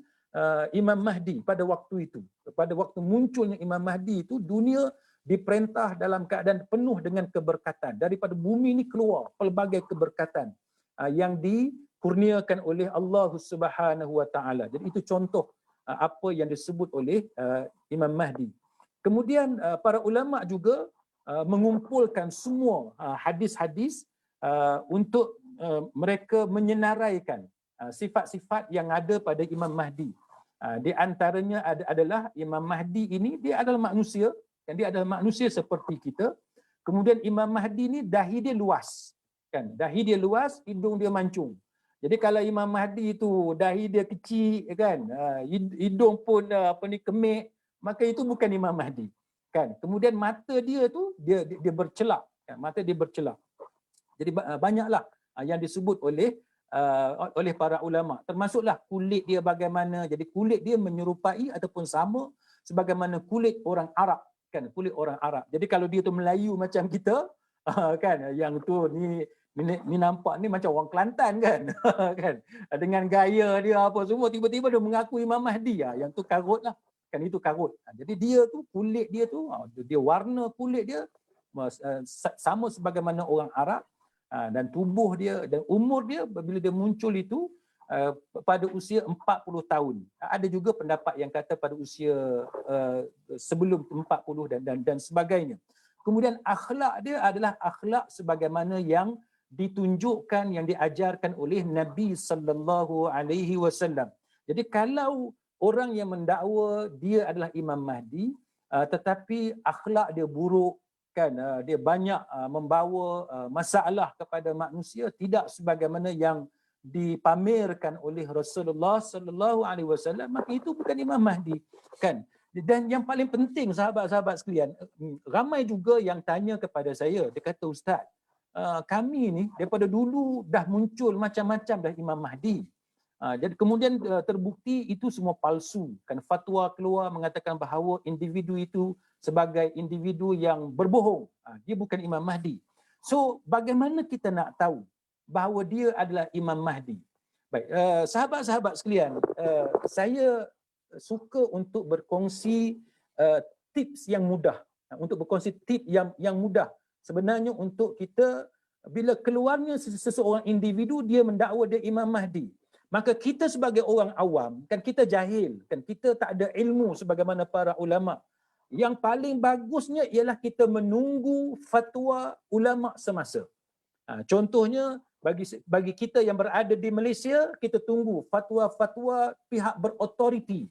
Imam Mahdi pada waktu itu. Pada waktu munculnya Imam Mahdi itu, dunia diperintah dalam keadaan penuh dengan keberkatan. Daripada bumi ini keluar pelbagai keberkatan yang dikurniakan oleh Allah Subhanahu wa taala. Jadi itu contoh apa yang disebut oleh Imam Mahdi. Kemudian para ulama juga mengumpulkan semua hadis-hadis untuk mereka menyenaraikan sifat-sifat yang ada pada Imam Mahdi. Di antaranya adalah Imam Mahdi ini dia adalah manusia, dan dia adalah manusia seperti kita. Kemudian Imam Mahdi ini dahi dia luas. Kan, dia adalah manusia seperti kita. Kemudian Imam Mahdi ini dia adalah manusia, dan dia adalah manusia seperti kita. Kemudian Imam Mahdi ini dahi dia luas. Dan dia adalah manusia seperti kita. Kemudian Imam Mahdi ini dahi dia luas. Dan dia adalah manusia seperti kita. Kan, dahi dia luas, hidung dia mancung. Jadi kalau Imam Mahdi itu dahi dia kecil kan, hidung pun kemik, maka itu bukan Imam Mahdi. Kan. Kemudian mata dia tu dia bercelak, kan? Mata dia bercelak. Jadi banyaklah yang disebut oleh para ulama, termasuklah kulit dia bagaimana. Jadi kulit dia menyerupai ataupun sama sebagaimana kulit orang Arab, kan, kulit orang Arab. Jadi kalau dia tu Melayu macam kita, kan, yang tu ni nampak ni macam orang Kelantan kan. Kan, dengan gaya dia apa semua, tiba-tiba dia mengaku Imam Mahdi, yang tu karut lah, kan, itu karut. Jadi dia tu kulit dia tu, dia warna kulit dia sama sebagaimana orang Arab, dan tubuh dia dan umur dia bila dia muncul itu pada usia 40 tahun. Ada juga pendapat yang kata pada usia sebelum 40 dan sebagainya. Kemudian akhlak dia adalah akhlak sebagaimana yang ditunjukkan, yang diajarkan oleh Nabi sallallahu alaihi wasallam. Jadi kalau orang yang mendakwa dia adalah Imam Mahdi, tetapi akhlak dia buruk, kan, dia banyak membawa masalah kepada manusia, tidak sebagaimana yang dipamerkan oleh Rasulullah sallallahu alaihi wasallam, maka itu bukan Imam Mahdi, kan. Dan yang paling penting, sahabat-sahabat sekalian, ramai juga yang tanya kepada saya, dia kata, Ustaz, kami ni daripada dulu dah muncul macam-macam dah Imam Mahdi. Jadi kemudian terbukti itu semua palsu, kan, fatwa keluar mengatakan bahawa individu itu sebagai individu yang berbohong, dia bukan Imam Mahdi. So bagaimana kita nak tahu bahawa dia adalah Imam Mahdi? Baik, sahabat-sahabat sekalian, saya suka untuk berkongsi tips yang mudah, yang mudah sebenarnya untuk kita bila keluarnya seseorang individu dia mendakwa dia Imam Mahdi. Maka kita sebagai orang awam, kan, kita jahil, kan, kita tak ada ilmu sebagaimana para ulama. Yang paling bagusnya ialah kita menunggu fatwa ulama semasa. Contohnya bagi kita yang berada di Malaysia, kita tunggu fatwa-fatwa pihak berotoriti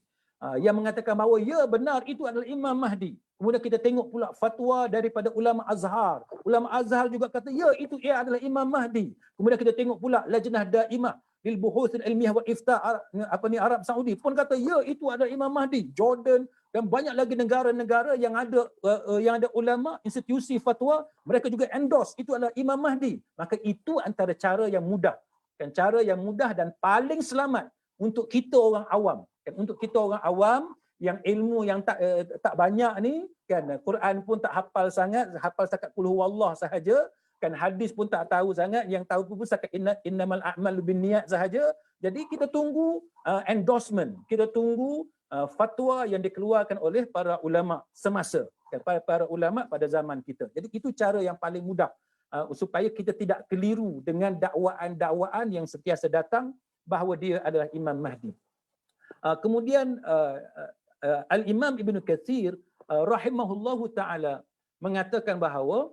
yang mengatakan bahawa ya benar itu adalah Imam Mahdi. Kemudian kita tengok pula fatwa daripada ulama Azhar. Ulama Azhar juga kata ya itu ia adalah Imam Mahdi. Kemudian kita tengok pula Lajnah Daimah lil Buhuthil Ilmiah wal Ifta Arab Saudi pun kata ya itu adalah Imam Mahdi. Jordan dan banyak lagi negara-negara yang ada ulama, institusi fatwa, mereka juga endorse itu adalah Imam Mahdi. Maka itu antara cara yang mudah, kan, cara yang mudah dan paling selamat untuk kita orang awam, kan, untuk kita orang awam yang ilmu yang tak banyak ni, kan, Quran pun tak hafal sangat, hafal setakat qul huwallah sahaja, kan, hadis pun tak tahu sangat, yang tahu pun setakat innamal a'malu binniyat sahaja. Jadi kita tunggu endorsement, kita tunggu fatwa yang dikeluarkan oleh para ulama semasa, kan, para ulama pada zaman kita. Jadi itu cara yang paling mudah supaya kita tidak keliru dengan dakwaan-dakwaan yang sentiasa datang bahawa dia adalah Imam Mahdi. Kemudian Al-Imam Ibn Katsir rahimahullahu ta'ala mengatakan bahawa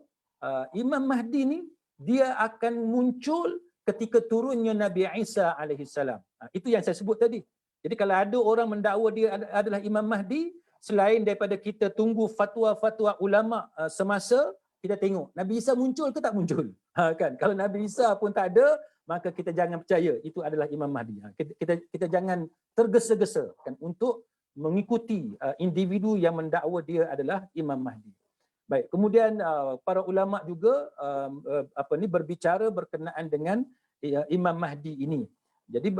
Imam Mahdi ni dia akan muncul ketika turunnya Nabi Isa alaihi salam. Itu yang saya sebut tadi. Jadi kalau ada orang mendakwa dia adalah Imam Mahdi, selain daripada kita tunggu fatwa-fatwa ulama semasa, kita tengok Nabi Isa muncul ke tak muncul. Kan, kalau Nabi Isa pun tak ada, maka kita jangan percaya itu adalah Imam Mahdi. Kita jangan tergesa-gesa, kan, untuk mengikuti individu yang mendakwa dia adalah Imam Mahdi. Baik, kemudian para ulama juga berbicara berkenaan dengan Imam Mahdi ini. Jadi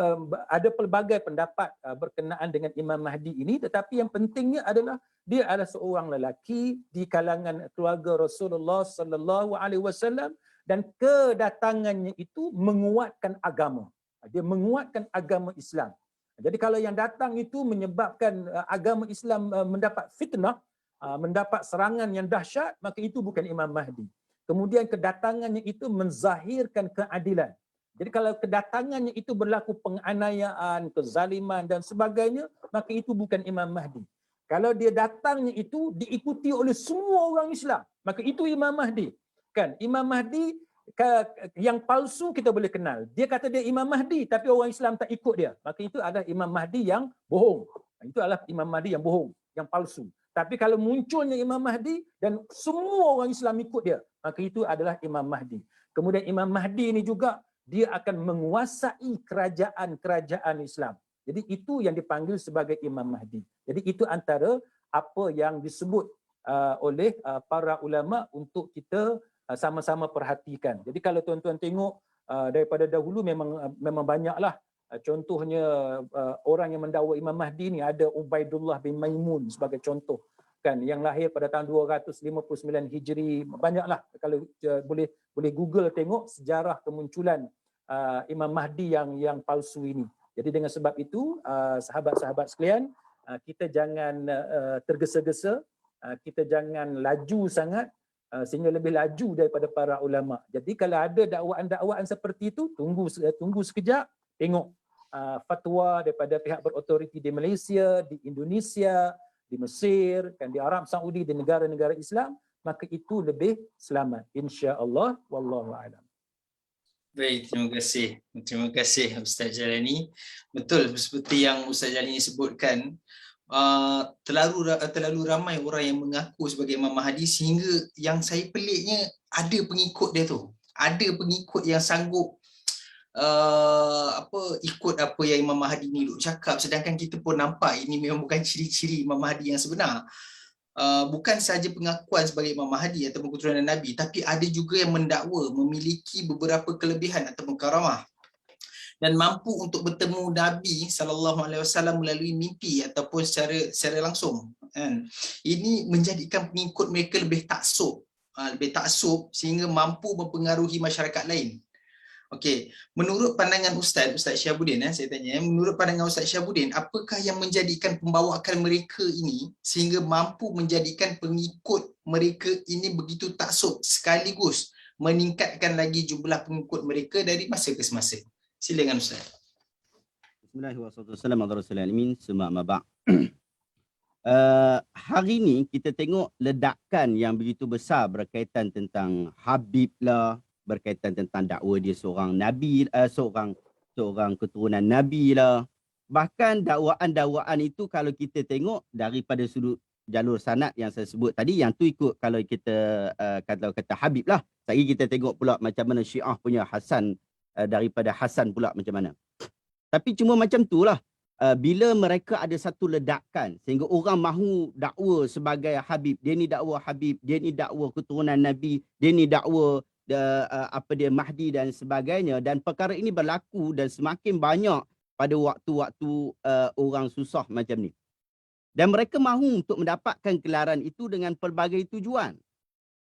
ada pelbagai pendapat berkenaan dengan Imam Mahdi ini, tetapi yang pentingnya adalah dia adalah seorang lelaki di kalangan keluarga Rasulullah sallallahu alaihi wasallam dan kedatangannya itu menguatkan agama. Dia menguatkan agama Islam. Jadi kalau yang datang itu menyebabkan agama Islam mendapat fitnah, mendapat serangan yang dahsyat, maka itu bukan Imam Mahdi. Kemudian kedatangannya itu menzahirkan keadilan. Jadi kalau kedatangannya itu berlaku penganiayaan, kezaliman dan sebagainya, maka itu bukan Imam Mahdi. Kalau dia datangnya itu diikuti oleh semua orang Islam, maka itu Imam Mahdi. Kan, Imam Mahdi yang palsu kita boleh kenal. Dia kata dia Imam Mahdi tapi orang Islam tak ikut dia, maka itu adalah Imam Mahdi yang bohong. Itu adalah Imam Mahdi yang bohong, yang palsu. Tapi kalau munculnya Imam Mahdi dan semua orang Islam ikut dia, maka itu adalah Imam Mahdi. Kemudian Imam Mahdi ini juga dia akan menguasai kerajaan-kerajaan Islam. Jadi itu yang dipanggil sebagai Imam Mahdi. Jadi itu antara apa yang disebut oleh para ulama untuk kita sama-sama perhatikan. Jadi kalau tuan-tuan tengok daripada dahulu memang banyaklah. Contohnya orang yang mendakwa Imam Mahdi ni ada Ubaidullah bin Maimun sebagai contoh kan, yang lahir pada tahun 259 Hijri. Banyaklah, kalau boleh Google tengok sejarah kemunculan Imam Mahdi yang palsu ini. Jadi dengan sebab itu sahabat-sahabat sekalian, kita jangan tergesa-gesa, kita jangan laju sangat sehingga lebih laju daripada para ulama. Jadi kalau ada dakwaan-dakwaan seperti itu, tunggu sekejap, tengok fatwa daripada pihak berautoriti di Malaysia, di Indonesia, di Mesir, kan, di Arab Saudi, di negara-negara Islam, maka itu lebih selamat, insya-Allah. Wallahu a'lam. Baik, terima kasih. Terima kasih Ustaz Jalani. Betul seperti yang Ustaz Jalani sebutkan, terlalu ramai orang yang mengaku sebagai Imam Mahdi sehingga yang saya peliknya ada pengikut dia tu. Ada pengikut yang sanggup ikut apa yang Imam Mahdi ni duk cakap, sedangkan kita pun nampak ini memang bukan ciri-ciri Imam Mahdi yang sebenar. Bukan sahaja pengakuan sebagai Imam Mahdi atau keturunan Nabi, tapi ada juga yang mendakwa memiliki beberapa kelebihan atau karamah dan mampu untuk bertemu Nabi SAW melalui mimpi ataupun secara langsung. Ini menjadikan pengikut mereka lebih taksub sehingga mampu mempengaruhi masyarakat lain. Okey, menurut pandangan Ustaz Syahabuddin, saya tanya, menurut pandangan Ustaz Syahabuddin, apakah yang menjadikan pembawaan mereka ini sehingga mampu menjadikan pengikut mereka ini begitu taksub sekaligus meningkatkan lagi jumlah pengikut mereka dari masa ke semasa? Silakan Ustaz. Bismillahirrahmanirrahim. Hari ini kita tengok ledakan yang begitu besar berkaitan tentang Habib lah, berkaitan tentang dakwa dia seorang nabi, seorang keturunan nabi lah. Bahkan dakwaan-dakwaan itu kalau kita tengok daripada sudut jalur sanad yang saya sebut tadi, yang tu ikut kalau kita kata Habib lah. Lagi kita tengok pula macam mana Syiah punya Hasan, daripada Hasan pula macam mana. Tapi cuma macam tu lah. Bila mereka ada satu ledakan sehingga orang mahu dakwa sebagai Habib, dia ni dakwa Habib, dia ni dakwa keturunan Nabi, dia ni dakwa Mahdi dan sebagainya, dan perkara ini berlaku dan semakin banyak pada waktu-waktu orang susah macam ni. Dan mereka mahu untuk mendapatkan gelaran itu dengan pelbagai tujuan.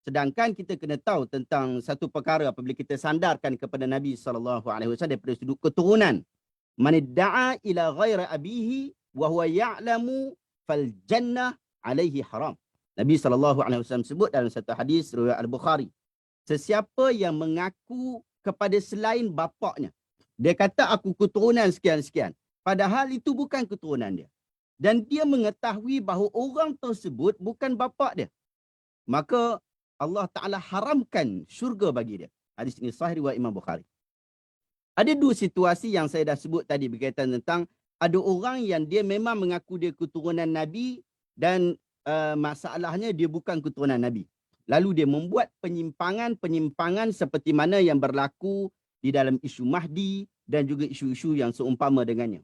Sedangkan kita kena tahu tentang satu perkara apabila kita sandarkan kepada Nabi SAW daripada sudut keturunan. Man idda'a ila ghairi abihi wa huwa ya'lamu fal jannah alaihi haram. Nabi SAW sebut dalam satu hadis riwayat Al-Bukhari, sesiapa yang mengaku kepada selain bapaknya, dia kata aku keturunan sekian-sekian, padahal itu bukan keturunan dia, dan dia mengetahui bahawa orang tersebut bukan bapak dia, maka Allah Ta'ala haramkan syurga bagi dia. Hadis ini sahih riwayat Imam Bukhari. Ada dua situasi yang saya dah sebut tadi berkaitan tentang ada orang yang dia memang mengaku dia keturunan Nabi dan masalahnya dia bukan keturunan Nabi. Lalu dia membuat penyimpangan seperti mana yang berlaku di dalam isu Mahdi dan juga isu-isu yang seumpama dengannya.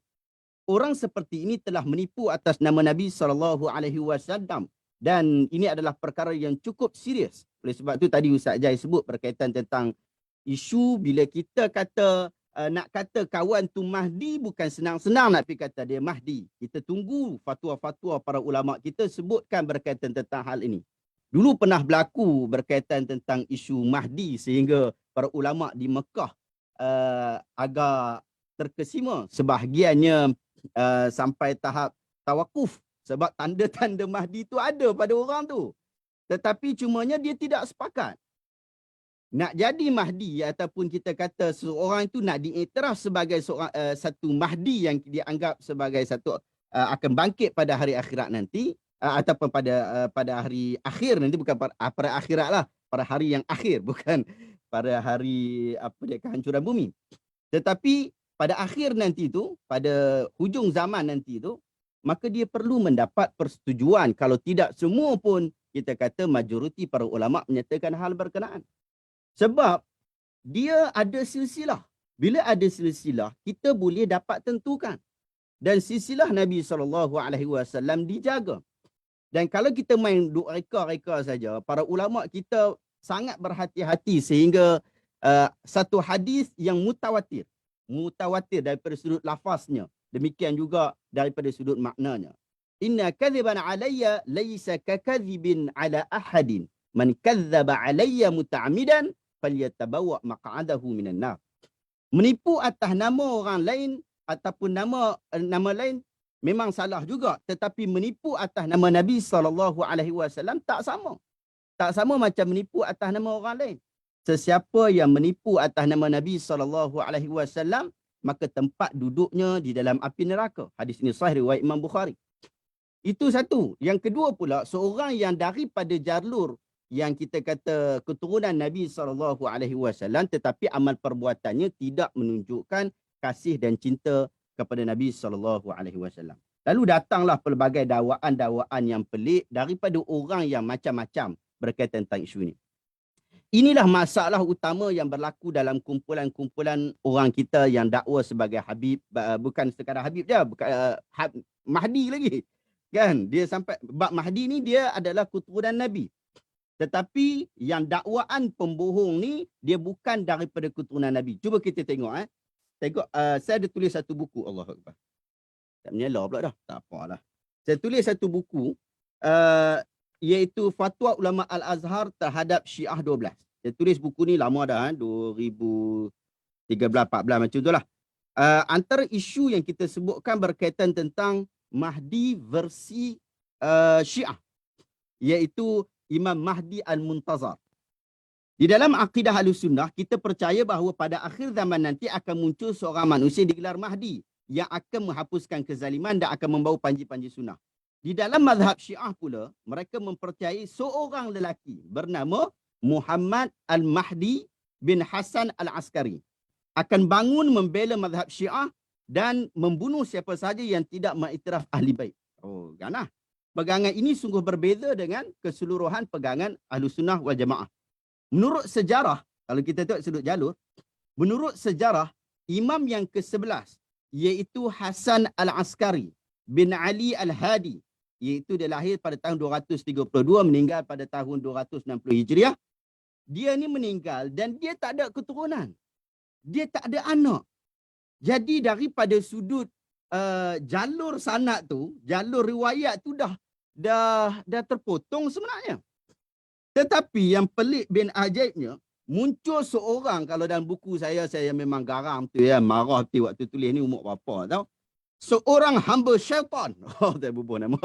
Orang seperti ini telah menipu atas nama Nabi SAW, dan ini adalah perkara yang cukup serius. Oleh sebab itu tadi Ustaz Jai sebut berkaitan tentang isu bila kita kata nak kata kawan tu Mahdi, bukan senang-senang nak pergi kata dia Mahdi. Kita tunggu fatwa-fatwa para ulama kita sebutkan berkaitan tentang hal ini. Dulu pernah berlaku berkaitan tentang isu Mahdi sehingga para ulama di Mekah agak terkesima. Sebahagiannya sampai tahap tawakuf sebab tanda-tanda Mahdi itu ada pada orang tu. Tetapi cumanya dia tidak sepakat. Nak jadi Mahdi ataupun kita kata seorang itu nak diiktiraf sebagai seorang satu Mahdi yang dianggap sebagai satu akan bangkit pada hari akhirat nanti, ataupun pada hari akhir nanti, bukan pada akhirat lah, pada hari yang akhir, bukan pada hari kehancuran bumi. Tetapi pada akhir nanti tu, pada hujung zaman nanti tu, maka dia perlu mendapat persetujuan. Kalau tidak semua pun kita kata majoriti para ulama menyatakan hal berkenaan. Sebab dia ada silsilah. Bila ada silsilah, kita boleh dapat tentukan. Dan silsilah Nabi SAW dijaga. Dan kalau kita main duk reka-reka saja, para ulama kita sangat berhati-hati sehingga satu hadis yang mutawatir daripada sudut lafaznya, demikian juga daripada sudut maknanya. Inna kadhiban alayya laysa kakadhibin ala ahadin man kadzdzaba alayya muta'ammidan falyatabawa maq'adahu minan nar. Menipu atas nama orang lain ataupun nama lain memang salah juga, tetapi menipu atas nama Nabi SAW tak sama. Tak sama macam menipu atas nama orang lain. Sesiapa yang menipu atas nama Nabi SAW, maka tempat duduknya di dalam api neraka. Hadis ini sahih riwayat Imam Bukhari. Itu satu. Yang kedua pula, seorang yang daripada jalur yang kita kata keturunan Nabi SAW, tetapi amal perbuatannya tidak menunjukkan kasih dan cinta kepada Nabi SAW. Lalu datanglah pelbagai dakwaan-dakwaan yang pelik daripada orang yang macam-macam berkaitan tentang isu ini. Inilah masalah utama yang berlaku dalam kumpulan-kumpulan orang kita yang dakwa sebagai Habib, bukan sekadar Habib je, Mahdi lagi. Kan? Dia sampai bab Mahdi ni dia adalah keturunan Nabi. Tetapi yang dakwaan pembohong ni dia bukan daripada keturunan Nabi. Cuba kita tengok Tengok saya ada tulis satu buku, Allahu Akbar. Tak menyala pula dah. Tak apalah. Saya tulis satu buku iaitu Fatwa Ulama Al-Azhar terhadap Syiah 12. Saya tulis buku ni lama dah 2013-14 macam itulah. Antara isu yang kita sebutkan berkaitan tentang Mahdi versi Syiah, iaitu Imam Mahdi Al-Muntazar. Di dalam akidah Ahlussunnah, kita percaya bahawa pada akhir zaman nanti akan muncul seorang manusia digelar Mahdi yang akan menghapuskan kezaliman dan akan membawa panji-panji sunnah. Di dalam mazhab Syiah pula, mereka mempercayai seorang lelaki bernama Muhammad Al-Mahdi bin Hasan Al-Askari akan bangun membela mazhab Syiah dan membunuh siapa sahaja yang tidak mengiktiraf ahli bait. Oh, ganah. Pegangan ini sungguh berbeza dengan keseluruhan pegangan Ahlussunnah wal Jamaah. Menurut sejarah, kalau kita tengok sudut jalur, menurut sejarah, imam yang ke-11, iaitu Hasan Al-Askari bin Ali Al-Hadi, iaitu dia lahir pada tahun 232, meninggal pada tahun 260 Hijriah. Dia ni meninggal dan dia tak ada keturunan. Dia tak ada anak. Jadi daripada sudut jalur sanad tu, jalur riwayat tu dah terpotong sebenarnya. Tetapi yang pelik bin ajaibnya, muncul seorang, kalau dalam buku saya memang garam tu ya, marah tu waktu tulis ni umur berapa tahu. Seorang hamba syaitan. Oh, tak bubuh nama.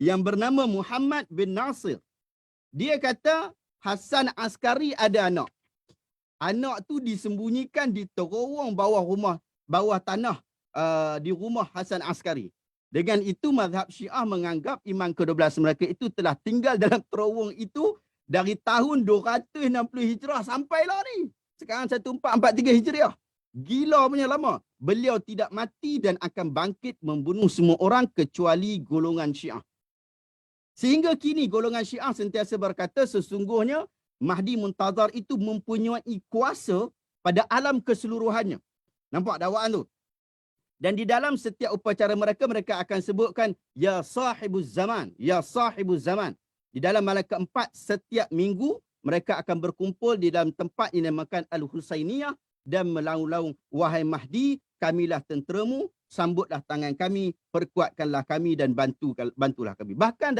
Yang bernama Muhammad bin Nasir. Dia kata Hasan Askari ada anak. Anak tu disembunyikan di terowong bawah tanah di rumah Hasan Askari. Dengan itu mazhab Syiah menganggap imam ke-12 mereka itu telah tinggal dalam terowong itu dari tahun 260 Hijrah sampailah ni. Sekarang 1443 Hijriah. Gila punya lama. Beliau tidak mati dan akan bangkit membunuh semua orang kecuali golongan Syiah. Sehingga kini golongan Syiah sentiasa berkata sesungguhnya Mahdi Muntazar itu mempunyai kuasa pada alam keseluruhannya. Nampak dakwaan tu? Dan di dalam setiap upacara mereka akan sebutkan ya sahibuz zaman, ya sahibuz zaman. Di dalam malam keempat setiap minggu mereka akan berkumpul di dalam tempat yang dinamakan Al-Husainiyah dan melaung-laung, wahai Mahdi, kamilah tenteramu, sambutlah tangan kami, perkuatkanlah kami dan bantulah kami. Bahkan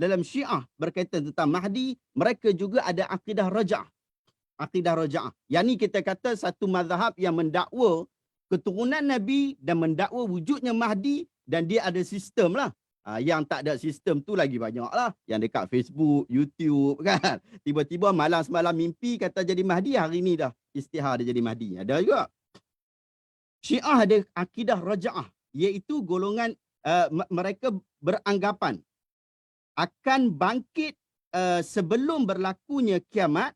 dalam Syiah berkaitan tentang Mahdi, mereka juga ada akidah raja'ah. Akidah raja'ah. Yang ni kita kata satu mazhab yang mendakwa keturunan Nabi dan mendakwa wujudnya Mahdi, dan dia ada sistem lah. Yang tak ada sistem tu lagi banyak lah. Yang dekat Facebook, YouTube kan. Tiba-tiba malam semalam mimpi kata jadi Mahdi, hari ni dah istihar dia jadi Mahdi. Ada juga. Syiah ada akidah raja'ah, iaitu golongan mereka beranggapan akan bangkit sebelum berlakunya kiamat.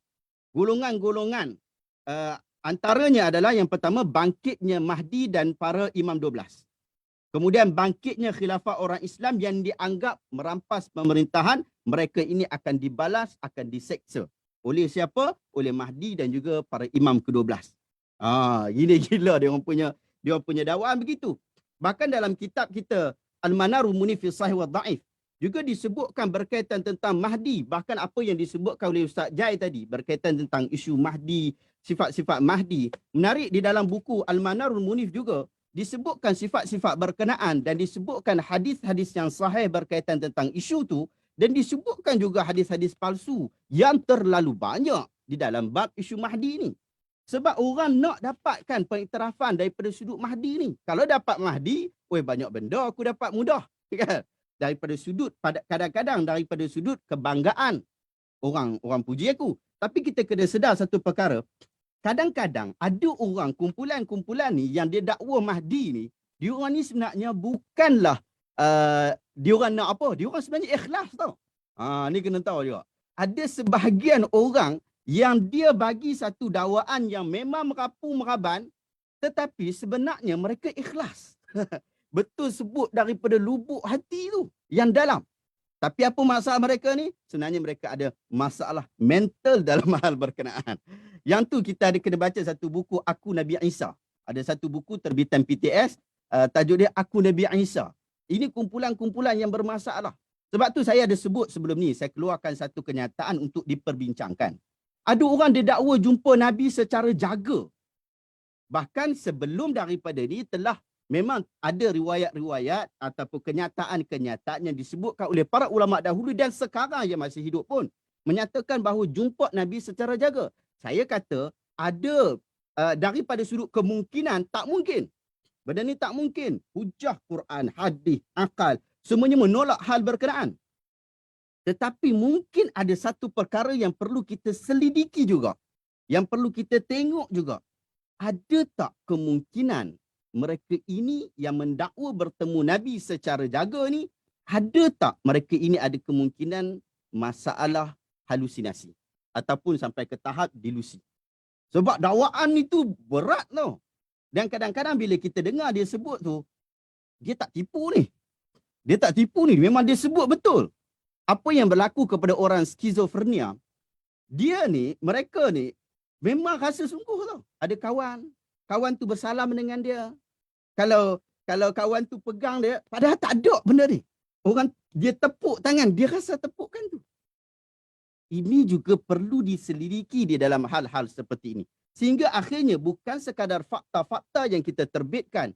Golongan-golongan antaranya adalah yang pertama bangkitnya Mahdi dan para imam 12. Kemudian bangkitnya khilafah orang Islam yang dianggap merampas pemerintahan, mereka ini akan dibalas, akan diseksa. Oleh siapa? Oleh Mahdi dan juga para imam ke-12. Gini gila dia orang punya dakwaan begitu. Bahkan dalam kitab kita Al-Manarul Munif fi Sahih wa Dhaif juga disebutkan berkaitan tentang Mahdi, bahkan apa yang disebutkan oleh Ustaz Jai tadi berkaitan tentang isu Mahdi, sifat-sifat Mahdi. Menarik, di dalam buku Al-Manarul Munif juga disebutkan sifat-sifat berkenaan dan disebutkan hadis-hadis yang sahih berkaitan tentang isu tu, dan disebutkan juga hadis-hadis palsu yang terlalu banyak di dalam bab isu Mahdi ni. Sebab orang nak dapatkan pengiktirafan daripada sudut Mahdi ni. Kalau dapat Mahdi, banyak benda aku dapat mudah. Kan? Daripada sudut, kadang-kadang daripada sudut kebanggaan. Orang puji aku. Tapi kita kena sedar satu perkara. Kadang-kadang ada orang, kumpulan-kumpulan ni yang dia dakwa Mahdi ni, dia orang ni sebenarnya bukanlah dia orang nak apa? Dia orang sebenarnya ikhlas tau. Ni kena tahu juga. Ada sebahagian orang yang dia bagi satu dakwaan yang memang merapu meraban, tetapi sebenarnya mereka ikhlas. Betul sebut daripada lubuk hati tu yang dalam. Tapi apa masalah mereka ni? Sebenarnya mereka ada masalah mental dalam hal berkenaan. Yang tu kita ada kena baca satu buku Aku Nabi Isa. Ada satu buku terbitan PTS, tajuk dia Aku Nabi Isa. Ini kumpulan-kumpulan yang bermasalah. Sebab tu saya ada sebut sebelum ni, saya keluarkan satu kenyataan untuk diperbincangkan. Ada orang dia dakwa jumpa Nabi secara jaga. Bahkan sebelum daripada ni telah memang ada riwayat-riwayat ataupun kenyataan-kenyataan yang disebutkan oleh para ulama dahulu dan sekarang yang masih hidup pun menyatakan bahawa jumpa Nabi secara jaga. Saya kata ada daripada sudut kemungkinan, tak mungkin. Benda ni tak mungkin. Hujah Quran, hadis, akal, semuanya menolak hal berkenaan. Tetapi mungkin ada satu perkara yang perlu kita selidiki juga. Yang perlu kita tengok juga. Ada tak kemungkinan mereka ini yang mendakwa bertemu Nabi secara jaga ni, ada tak mereka ini ada kemungkinan masalah halusinasi ataupun sampai ke tahap delusi. Sebab dakwaan itu berat tau. Dan kadang-kadang bila kita dengar dia sebut tu, dia tak tipu ni. Dia tak tipu ni, memang dia sebut betul. Apa yang berlaku kepada orang skizofrenia, mereka ni memang rasa sungguh tau. Ada kawan tu bersalam dengan dia. Kalau kawan tu pegang dia, padahal tak ada benda ni. Orang dia tepuk tangan, dia rasa tepukkan tu. Ini juga perlu diselidiki di dalam hal-hal seperti ini. Sehingga akhirnya bukan sekadar fakta-fakta yang kita terbitkan,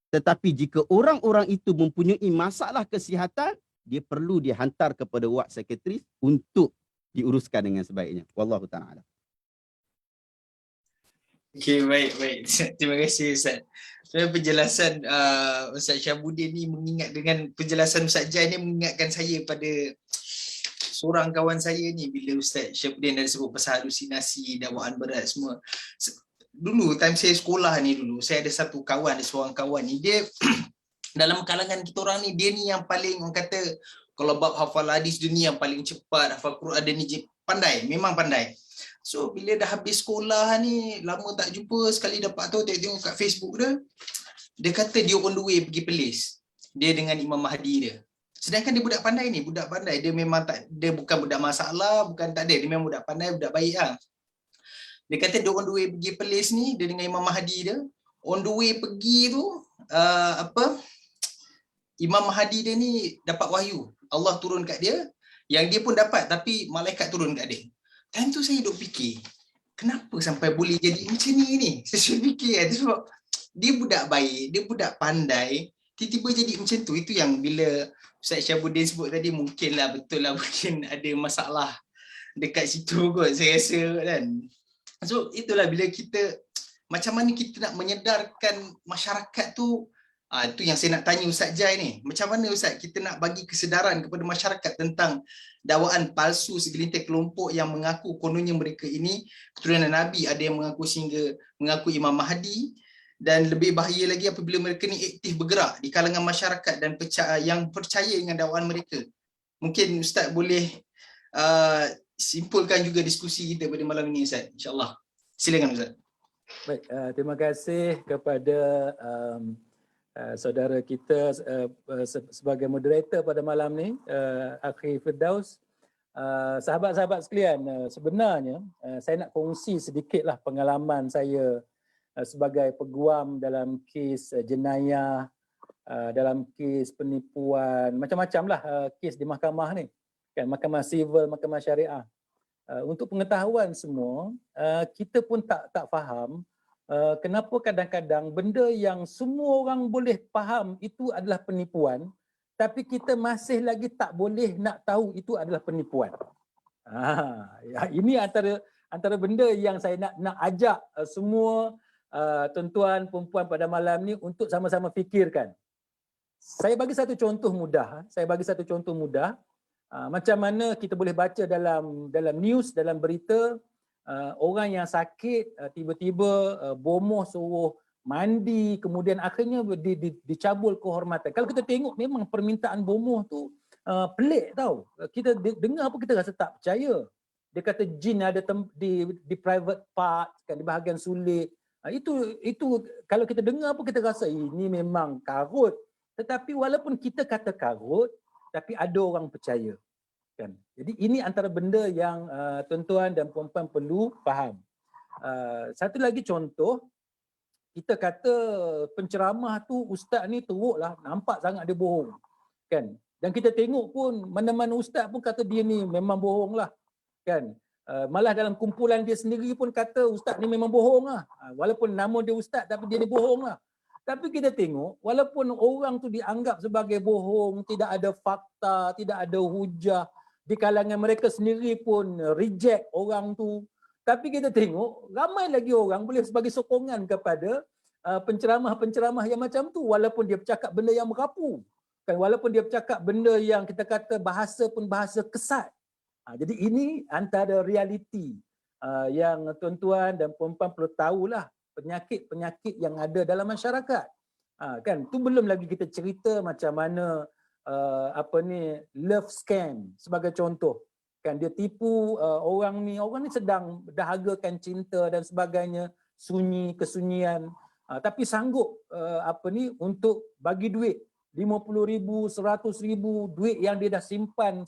tetapi jika orang-orang itu mempunyai masalah kesihatan, dia perlu dihantar kepada ward sekretaris untuk diuruskan dengan sebaiknya. Wallahu ta'ala. Okey, baik. Terima kasih Ustaz. Penjelasan Ustaz Syabuddin ni mengingat dengan penjelasan Ustaz Jai ni mengingatkan saya pada seorang kawan saya ni bila Ustaz Syabuddin dah sebut pasal halusinasi, dakwaan berat semua. Dulu time saya sekolah ni dulu, saya ada satu kawan, seorang kawan ni dia dalam kalangan kita orang ni, dia ni yang paling orang kata kalau bab hafal hadis dia ni yang paling cepat, hafal Quran dia ni pandai, memang pandai. So bila dah habis sekolah ni, lama tak jumpa, sekali dapat tahu tengok kat Facebook dia kata dia on the way pergi Perlis. Dia dengan Imam Mahdi dia. Sedangkan dia budak pandai ni, budak pandai. Dia memang tak, dia bukan budak masalah, bukan tak ada. Dia memang budak pandai, budak baik lah. Dia kata dia on the way pergi Perlis ni, dia dengan Imam Mahdi dia. On the way pergi tu, Imam Mahdi dia ni dapat wahyu. Allah turun kat dia, yang dia pun dapat, tapi malaikat turun kat dia. Time tu saya duk fikir, kenapa sampai boleh jadi macam ni? Saya fikir sebab dia budak baik, dia budak pandai, tiba-tiba jadi macam tu. Itu yang bila Ustaz Syabuddin sebut tadi, mungkinlah, betul lah, mungkin ada masalah dekat situ kot, saya rasa kan. So itulah bila kita, macam mana kita nak menyedarkan masyarakat tu. Itu yang saya nak tanya Ustaz Jai ni. Macam mana Ustaz kita nak bagi kesedaran kepada masyarakat tentang dakwaan palsu segelintir kelompok yang mengaku kononnya mereka ini keturunan Nabi, ada yang mengaku sehingga mengaku Imam Mahdi, dan lebih bahaya lagi apabila mereka ni aktif bergerak di kalangan masyarakat dan yang percaya dengan dakwaan mereka. Mungkin Ustaz boleh simpulkan juga diskusi kita pada malam ini Ustaz, insya-Allah. Silakan Ustaz. Baik, terima kasih kepada saudara kita sebagai moderator pada malam ni, Akhi Firdaus. Sahabat-sahabat sekalian, sebenarnya saya nak kongsi sedikitlah pengalaman saya sebagai peguam dalam kes jenayah, dalam kes penipuan, macam-macam lah kes di mahkamah ni, kan, mahkamah sivil, mahkamah syariah. Untuk pengetahuan semua, kita pun tak faham kenapa kadang-kadang benda yang semua orang boleh faham itu adalah penipuan, tapi kita masih lagi tak boleh nak tahu itu adalah penipuan. Ini antara benda yang saya nak ajak semua tuan-tuan perempuan pada malam ni untuk sama-sama fikirkan. Saya bagi satu contoh mudah. Macam mana kita boleh baca dalam news, dalam berita, orang yang sakit tiba-tiba bomoh suruh mandi, kemudian akhirnya dicabul kehormatan. Kalau kita tengok memang permintaan bomoh tu pelik tau. Kita dengar apa kita rasa tak percaya. Dia kata jin ada di private part, kan, di bahagian sulit. Itu kalau kita dengar apa kita rasa ini memang karut. Tetapi walaupun kita kata karut, tapi ada orang percaya. Kan? Jadi ini antara benda yang tuan-tuan dan puan-puan perlu faham. Satu lagi contoh, kita kata penceramah tu ustaz ni teruk lah, nampak sangat dia bohong. Kan? Dan kita tengok pun mana-mana ustaz pun kata dia ni memang bohong lah. Kan? Malah dalam kumpulan dia sendiri pun kata ustaz ni memang bohong lah. Walaupun nama dia ustaz tapi dia ni bohong lah. Tapi kita tengok walaupun orang tu dianggap sebagai bohong, tidak ada fakta, tidak ada hujah, di kalangan mereka sendiri pun reject orang tu. Tapi kita tengok ramai lagi orang boleh sebagai sokongan kepada penceramah-penceramah yang macam tu, walaupun dia bercakap benda yang merapu. Kan, walaupun dia bercakap benda yang kita kata bahasa pun bahasa kesat. Jadi ini antara realiti yang tuan-tuan dan puan-puan perlu tahulah, penyakit-penyakit yang ada dalam masyarakat. Kan, tu belum lagi kita cerita macam mana love scam sebagai contoh. Kan, dia tipu orang ni sedang dahagakan cinta dan sebagainya, kesunyian, tapi sanggup untuk bagi duit 50,000, 100,000, duit yang dia dah simpan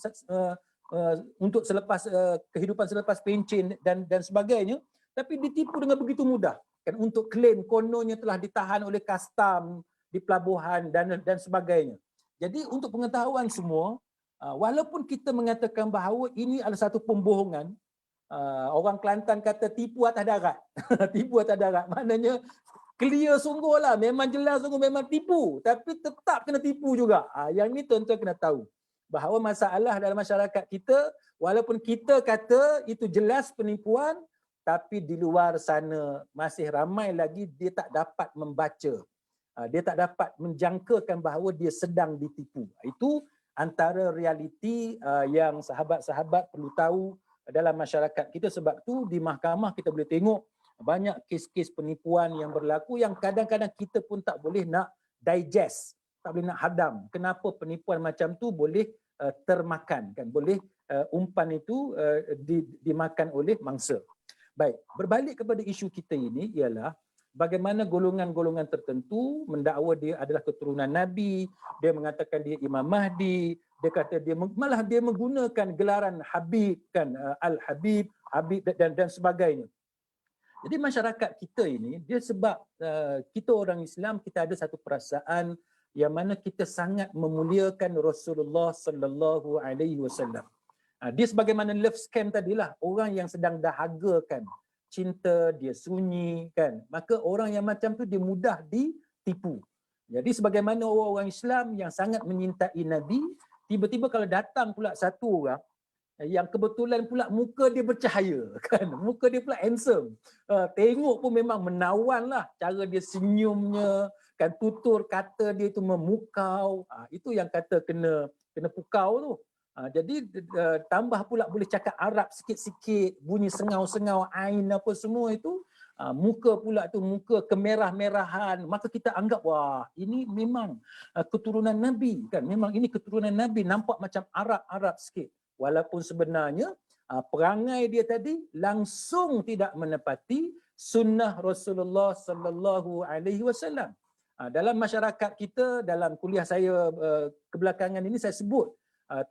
untuk selepas kehidupan selepas pencen dan sebagainya, tapi ditipu dengan begitu mudah. Kan, untuk klaim kononnya telah ditahan oleh kastam di pelabuhan dan sebagainya. Jadi untuk pengetahuan semua, walaupun kita mengatakan bahawa ini adalah satu pembohongan, orang Kelantan kata tipu atas darat. Tipu atas darat, maknanya clear sungguh lah, memang jelas sungguh memang tipu, tapi tetap kena tipu juga. Yang ni tuan-tuan kena tahu bahawa masalah dalam masyarakat kita, walaupun kita kata itu jelas penipuan, tapi di luar sana masih ramai lagi dia tak dapat membaca. Dia tak dapat menjangkakan bahawa dia sedang ditipu. Itu antara realiti yang sahabat-sahabat perlu tahu dalam masyarakat kita. Sebab tu di mahkamah kita boleh tengok banyak kes-kes penipuan yang berlaku yang kadang-kadang kita pun tak boleh nak digest, tak boleh nak hadam. Kenapa penipuan macam tu boleh termakan, kan? Boleh umpan itu dimakan oleh mangsa. Baik, berbalik kepada isu kita ini ialah bagaimana golongan-golongan tertentu mendakwa dia adalah keturunan Nabi, dia mengatakan dia Imam Mahdi, dia kata dia malah dia menggunakan gelaran Habib, kan, Al-Habib, Habib dan sebagainya. Jadi masyarakat kita ini, dia sebab kita orang Islam, kita ada satu perasaan yang mana kita sangat memuliakan Rasulullah sallallahu alaihi wasallam. Dia sebagaimana love scam tadilah, orang yang sedang dahagakan cinta, dia sunyi, kan, maka orang yang macam tu dia mudah ditipu. Jadi sebagaimana orang-orang Islam yang sangat menyintai Nabi, tiba-tiba kalau datang pula satu orang yang kebetulan pula muka dia bercahaya, kan, muka dia pula handsome, tengok pun memang menawan lah, cara dia senyumnya, kan, tutur kata dia itu memukau, itu yang kata kena pukau tu. Jadi tambah pula boleh cakap Arab sikit-sikit, bunyi sengau-sengau, ain apa semua itu, muka pula tu muka kemerah-merahan, maka kita anggap wah ini memang keturunan Nabi, kan, memang ini keturunan Nabi, nampak macam Arab-Arab sikit. Walaupun sebenarnya perangai dia tadi langsung tidak menepati sunnah Rasulullah sallallahu alaihi wasallam. Dalam masyarakat kita, dalam kuliah saya kebelakangan ini saya sebut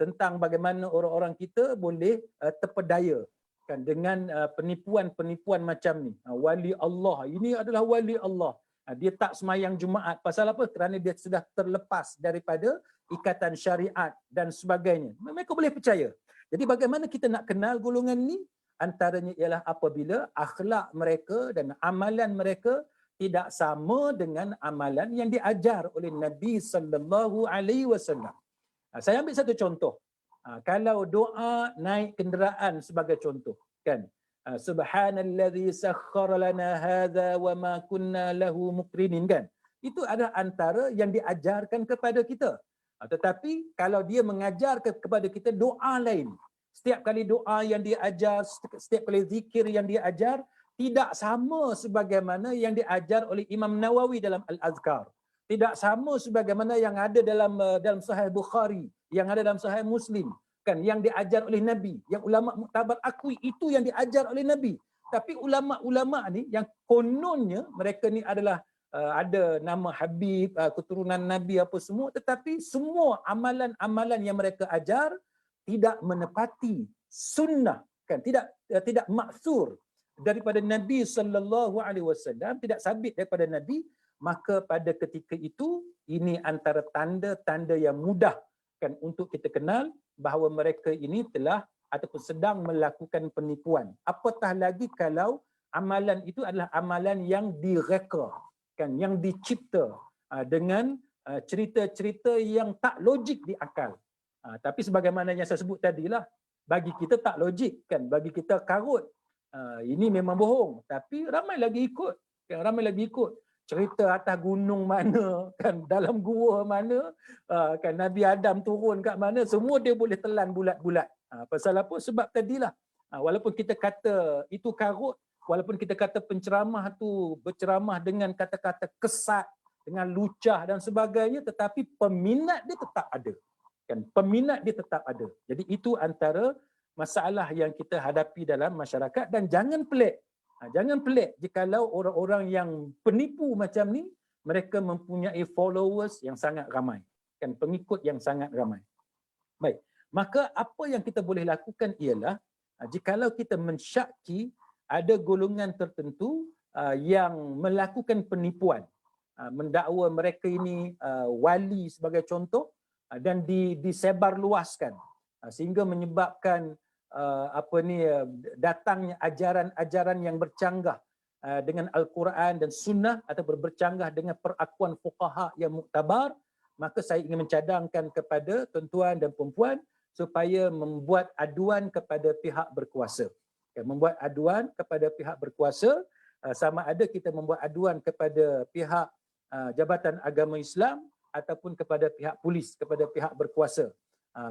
tentang bagaimana orang-orang kita boleh terpedaya kan dengan penipuan-penipuan macam ni. Wali Allah, ini adalah wali Allah. Dia tak semayang Jumaat. Pasal apa? Kerana dia sudah terlepas daripada ikatan syariat dan sebagainya. Mereka boleh percaya. Jadi bagaimana kita nak kenal golongan ni? Antaranya ialah apabila akhlak mereka dan amalan mereka tidak sama dengan amalan yang diajar oleh Nabi sallallahu alaihi wasallam. Saya ambil satu contoh. Kalau doa naik kenderaan sebagai contoh, kan? Subhanallazi sakhkhara lana hadza wa ma kunna lahu muqrinin, kan? Itu adalah antara yang diajarkan kepada kita. Tetapi kalau dia mengajar kepada kita doa lain, setiap kali doa yang dia ajar, setiap kali zikir yang dia ajar tidak sama sebagaimana yang diajar oleh Imam Nawawi dalam Al-Azkar. Tidak sama sebagaimana yang ada dalam Sahih Bukhari, yang ada dalam Sahih Muslim, kan, yang diajar oleh Nabi, yang ulama muktabar akui itu yang diajar oleh Nabi. Tapi ulama-ulama ni yang kononnya mereka ni adalah ada nama Habib, keturunan Nabi apa semua, tetapi semua amalan-amalan yang mereka ajar tidak menepati sunnah, kan, tidak maksur daripada Nabi sallallahu alaihi wasallam, tidak sabit daripada Nabi. Maka pada ketika itu ini antara tanda-tanda yang mudah, kan, untuk kita kenal bahawa mereka ini telah ataupun sedang melakukan penipuan. Apatah lagi kalau amalan itu adalah amalan yang direka, kan, yang dicipta dengan cerita-cerita yang tak logik di akal. Tapi sebagaimana yang saya sebut tadilah, bagi kita tak logik, kan, bagi kita karut. Ini memang bohong, tapi ramai lagi ikut, kan, ramai lagi ikut. Cerita atas gunung mana, kan, dalam gua mana, kan, Nabi Adam turun kat mana, semua dia boleh telan bulat-bulat. Pasal apa? Sebab tadilah, walaupun kita kata itu karut, walaupun kita kata penceramah tu berceramah dengan kata-kata kesat, dengan lucah dan sebagainya, tetapi peminat dia tetap ada. Kan, peminat dia tetap ada. Jadi itu antara masalah yang kita hadapi dalam masyarakat, dan jangan pelik. Jangan pelik jikalau orang-orang yang penipu macam ni, mereka mempunyai followers yang sangat ramai, kan, pengikut yang sangat ramai. Baik, maka apa yang kita boleh lakukan ialah, jikalau kita mensyaki ada golongan tertentu yang melakukan penipuan, mendakwa mereka ini wali sebagai contoh, dan disebarluaskan sehingga menyebabkan datangnya ajaran-ajaran yang bercanggah dengan Al-Quran dan Sunnah, atau bercanggah dengan perakuan fuqaha yang muktabar. Maka saya ingin mencadangkan kepada tuan-tuan dan puan-puan supaya membuat aduan kepada pihak berkuasa. Membuat aduan kepada pihak berkuasa, sama ada kita membuat aduan kepada pihak Jabatan Agama Islam ataupun kepada pihak polis, kepada pihak berkuasa.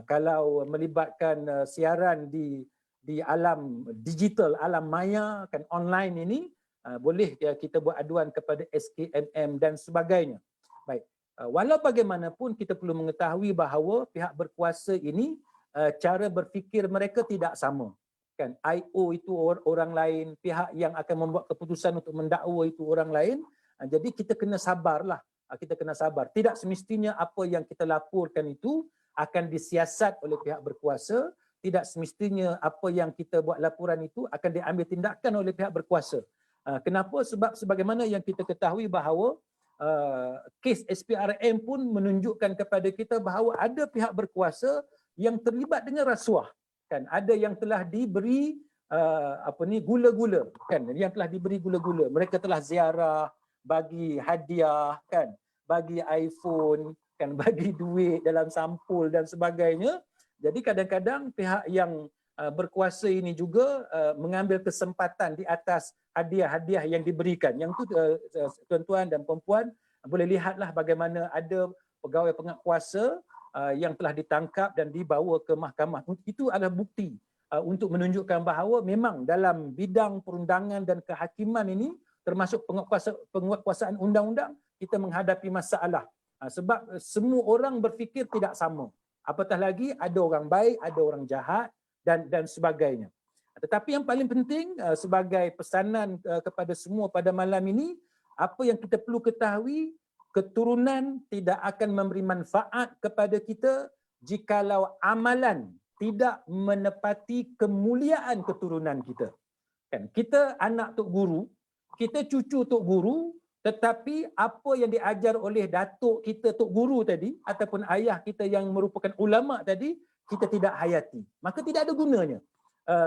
Kalau melibatkan siaran di alam digital, alam maya, kan, online ini, boleh kita buat aduan kepada SKMM dan sebagainya. Baik, walau bagaimanapun kita perlu mengetahui bahawa pihak berkuasa ini cara berfikir mereka tidak sama, kan. IO itu orang lain, pihak yang akan membuat keputusan untuk mendakwa itu orang lain. Jadi kita kena sabarlah, kita kena sabar. Tidak semestinya apa yang kita laporkan itu akan disiasat oleh pihak berkuasa. Tidak semestinya apa yang kita buat laporan itu akan diambil tindakan oleh pihak berkuasa. Kenapa? Sebab sebagaimana yang kita ketahui bahawa kes SPRM pun menunjukkan kepada kita bahawa ada pihak berkuasa yang terlibat dengan rasuah, kan. Ada yang telah diberi gula-gula, kan, yang telah diberi gula-gula. Mereka telah ziarah, bagi hadiah, kan, bagi iPhone, kan, bagi duit dalam sampul dan sebagainya. Jadi kadang-kadang pihak yang berkuasa ini juga mengambil kesempatan di atas hadiah-hadiah yang diberikan. Yang tu tuan-tuan dan puan-puan boleh lihatlah bagaimana ada pegawai penguatkuasa yang telah ditangkap dan dibawa ke mahkamah. Itu adalah bukti untuk menunjukkan bahawa memang dalam bidang perundangan dan kehakiman ini, termasuk penguatkuasaan undang-undang, kita menghadapi masalah. Sebab semua orang berfikir tidak sama. Apatah lagi ada orang baik, ada orang jahat dan sebagainya. Tetapi yang paling penting sebagai pesanan kepada semua pada malam ini, apa yang kita perlu ketahui, keturunan tidak akan memberi manfaat kepada kita jikalau amalan tidak menepati kemuliaan keturunan kita. Kan kita anak tok guru, kita cucu tok guru, tetapi apa yang diajar oleh datuk kita tok guru tadi ataupun ayah kita yang merupakan ulama tadi, kita tidak hayati. Maka tidak ada gunanya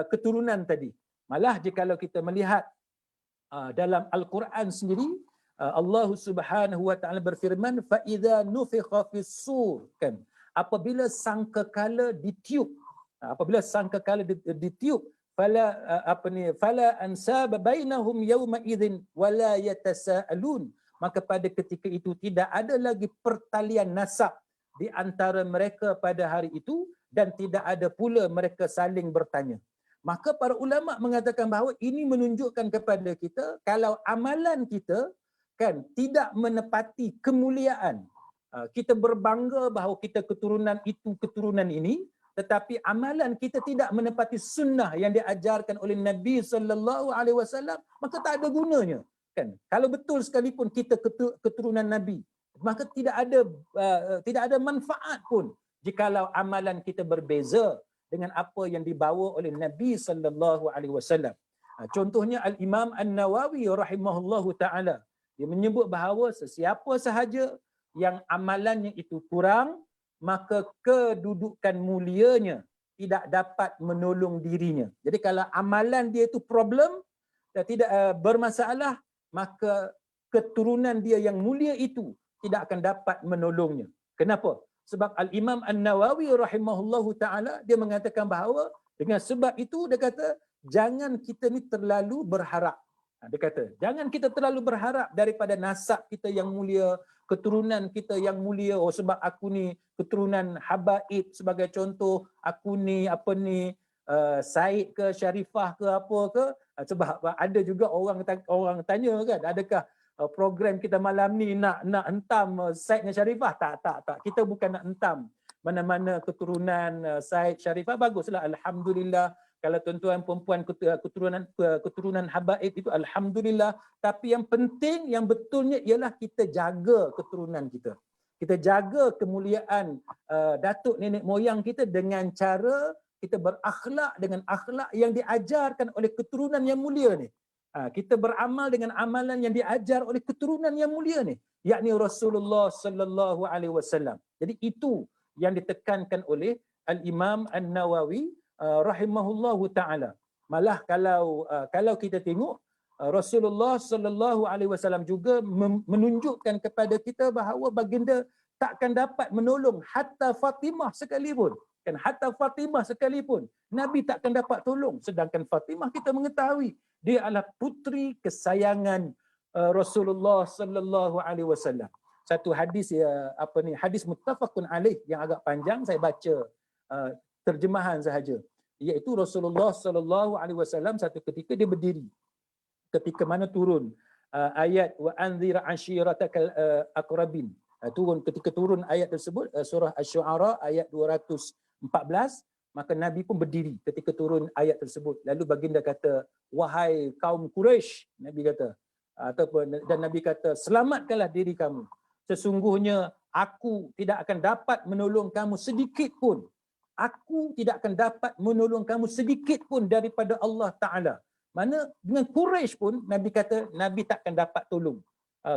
keturunan tadi. Malah jikalau kita melihat dalam Al-Quran sendiri, Allah Subhanahu wa taala berfirman, fa idza nufikha fis-sur, kan, apabila sangkakala ditiup, ditiup, fala ansaba bainahum yawma idzin wala yatasaalun, maka pada ketika itu tidak ada lagi pertalian nasab di antara mereka pada hari itu, dan tidak ada pula mereka saling bertanya. Maka para ulama mengatakan bahawa ini menunjukkan kepada kita kalau amalan kita kan tidak menepati kemuliaan, kita berbangga bahawa kita keturunan itu, keturunan ini, tetapi amalan kita tidak menepati sunnah yang diajarkan oleh Nabi sallallahu alaihi wasallam, maka tak ada gunanya, kan? Kalau betul sekalipun kita keturunan Nabi, maka tidak ada manfaat pun jikalau amalan kita berbeza dengan apa yang dibawa oleh Nabi sallallahu alaihi wasallam. Contohnya Al-Imam An-Nawawi rahimahullahu taala, dia menyebut bahawa sesiapa sahaja yang amalannya itu kurang, maka kedudukan mulianya tidak dapat menolong dirinya. Jadi kalau amalan dia itu problem dan tidak bermasalah, maka keturunan dia yang mulia itu tidak akan dapat menolongnya. Kenapa? Sebab Al-Imam An-Nawawi rahimahullahu ta'ala, dia mengatakan bahawa dengan sebab itu dia kata, jangan kita ni terlalu berharap. Dia kata, jangan kita terlalu berharap daripada nasab kita yang mulia, keturunan kita yang mulia. Oh, sebab aku ni keturunan habaib sebagai contoh, aku ni Said ke Syarifah ke apa ke. Sebab ada juga orang tanya kan, adakah program kita malam ni nak hentam Said dengan Syarifah? Tak. Kita bukan nak hentam mana-mana keturunan Said Syarifah. Baguslah, alhamdulillah. Kalau tuan-tuan perempuan keturunan habaib itu, alhamdulillah. Tapi yang penting, yang betulnya ialah kita jaga keturunan kita. Kita jaga kemuliaan datuk nenek moyang kita dengan cara kita berakhlak dengan akhlak yang diajarkan oleh keturunan yang mulia ni. Kita beramal dengan amalan yang diajar oleh keturunan yang mulia ni, yakni Rasulullah sallallahu alaihi wasallam. Jadi itu yang ditekankan oleh Al-Imam An-Nawawi rahimahullahu taala. Malah kalau kita tengok, Rasulullah sallallahu alaihi wasallam juga menunjukkan kepada kita bahawa baginda takkan dapat menolong hatta Fatimah sekalipun. Kan, hatta Fatimah sekalipun Nabi takkan dapat tolong, sedangkan Fatimah kita mengetahui dia adalah putri kesayangan Rasulullah sallallahu alaihi wasallam. Satu hadis hadis muttafaqun alaih yang agak panjang, saya baca terjemahan sahaja, iaitu Rasulullah sallallahu alaihi wasallam satu ketika dia berdiri ketika mana turun ayat wa anzir ashiratakal aqrabin. Ketika turun ayat tersebut, surah Asy-Syu'ara ayat 214, maka Nabi pun berdiri ketika turun ayat tersebut. Lalu baginda kata, wahai kaum Quraisy, Nabi kata, dan Nabi kata, selamatkanlah diri kamu. Sesungguhnya aku tidak akan dapat menolong kamu sedikit pun. Aku tidak akan dapat menolong kamu sedikit pun daripada Allah Ta'ala. Mana dengan Quraisy pun Nabi kata, Nabi takkan dapat tolong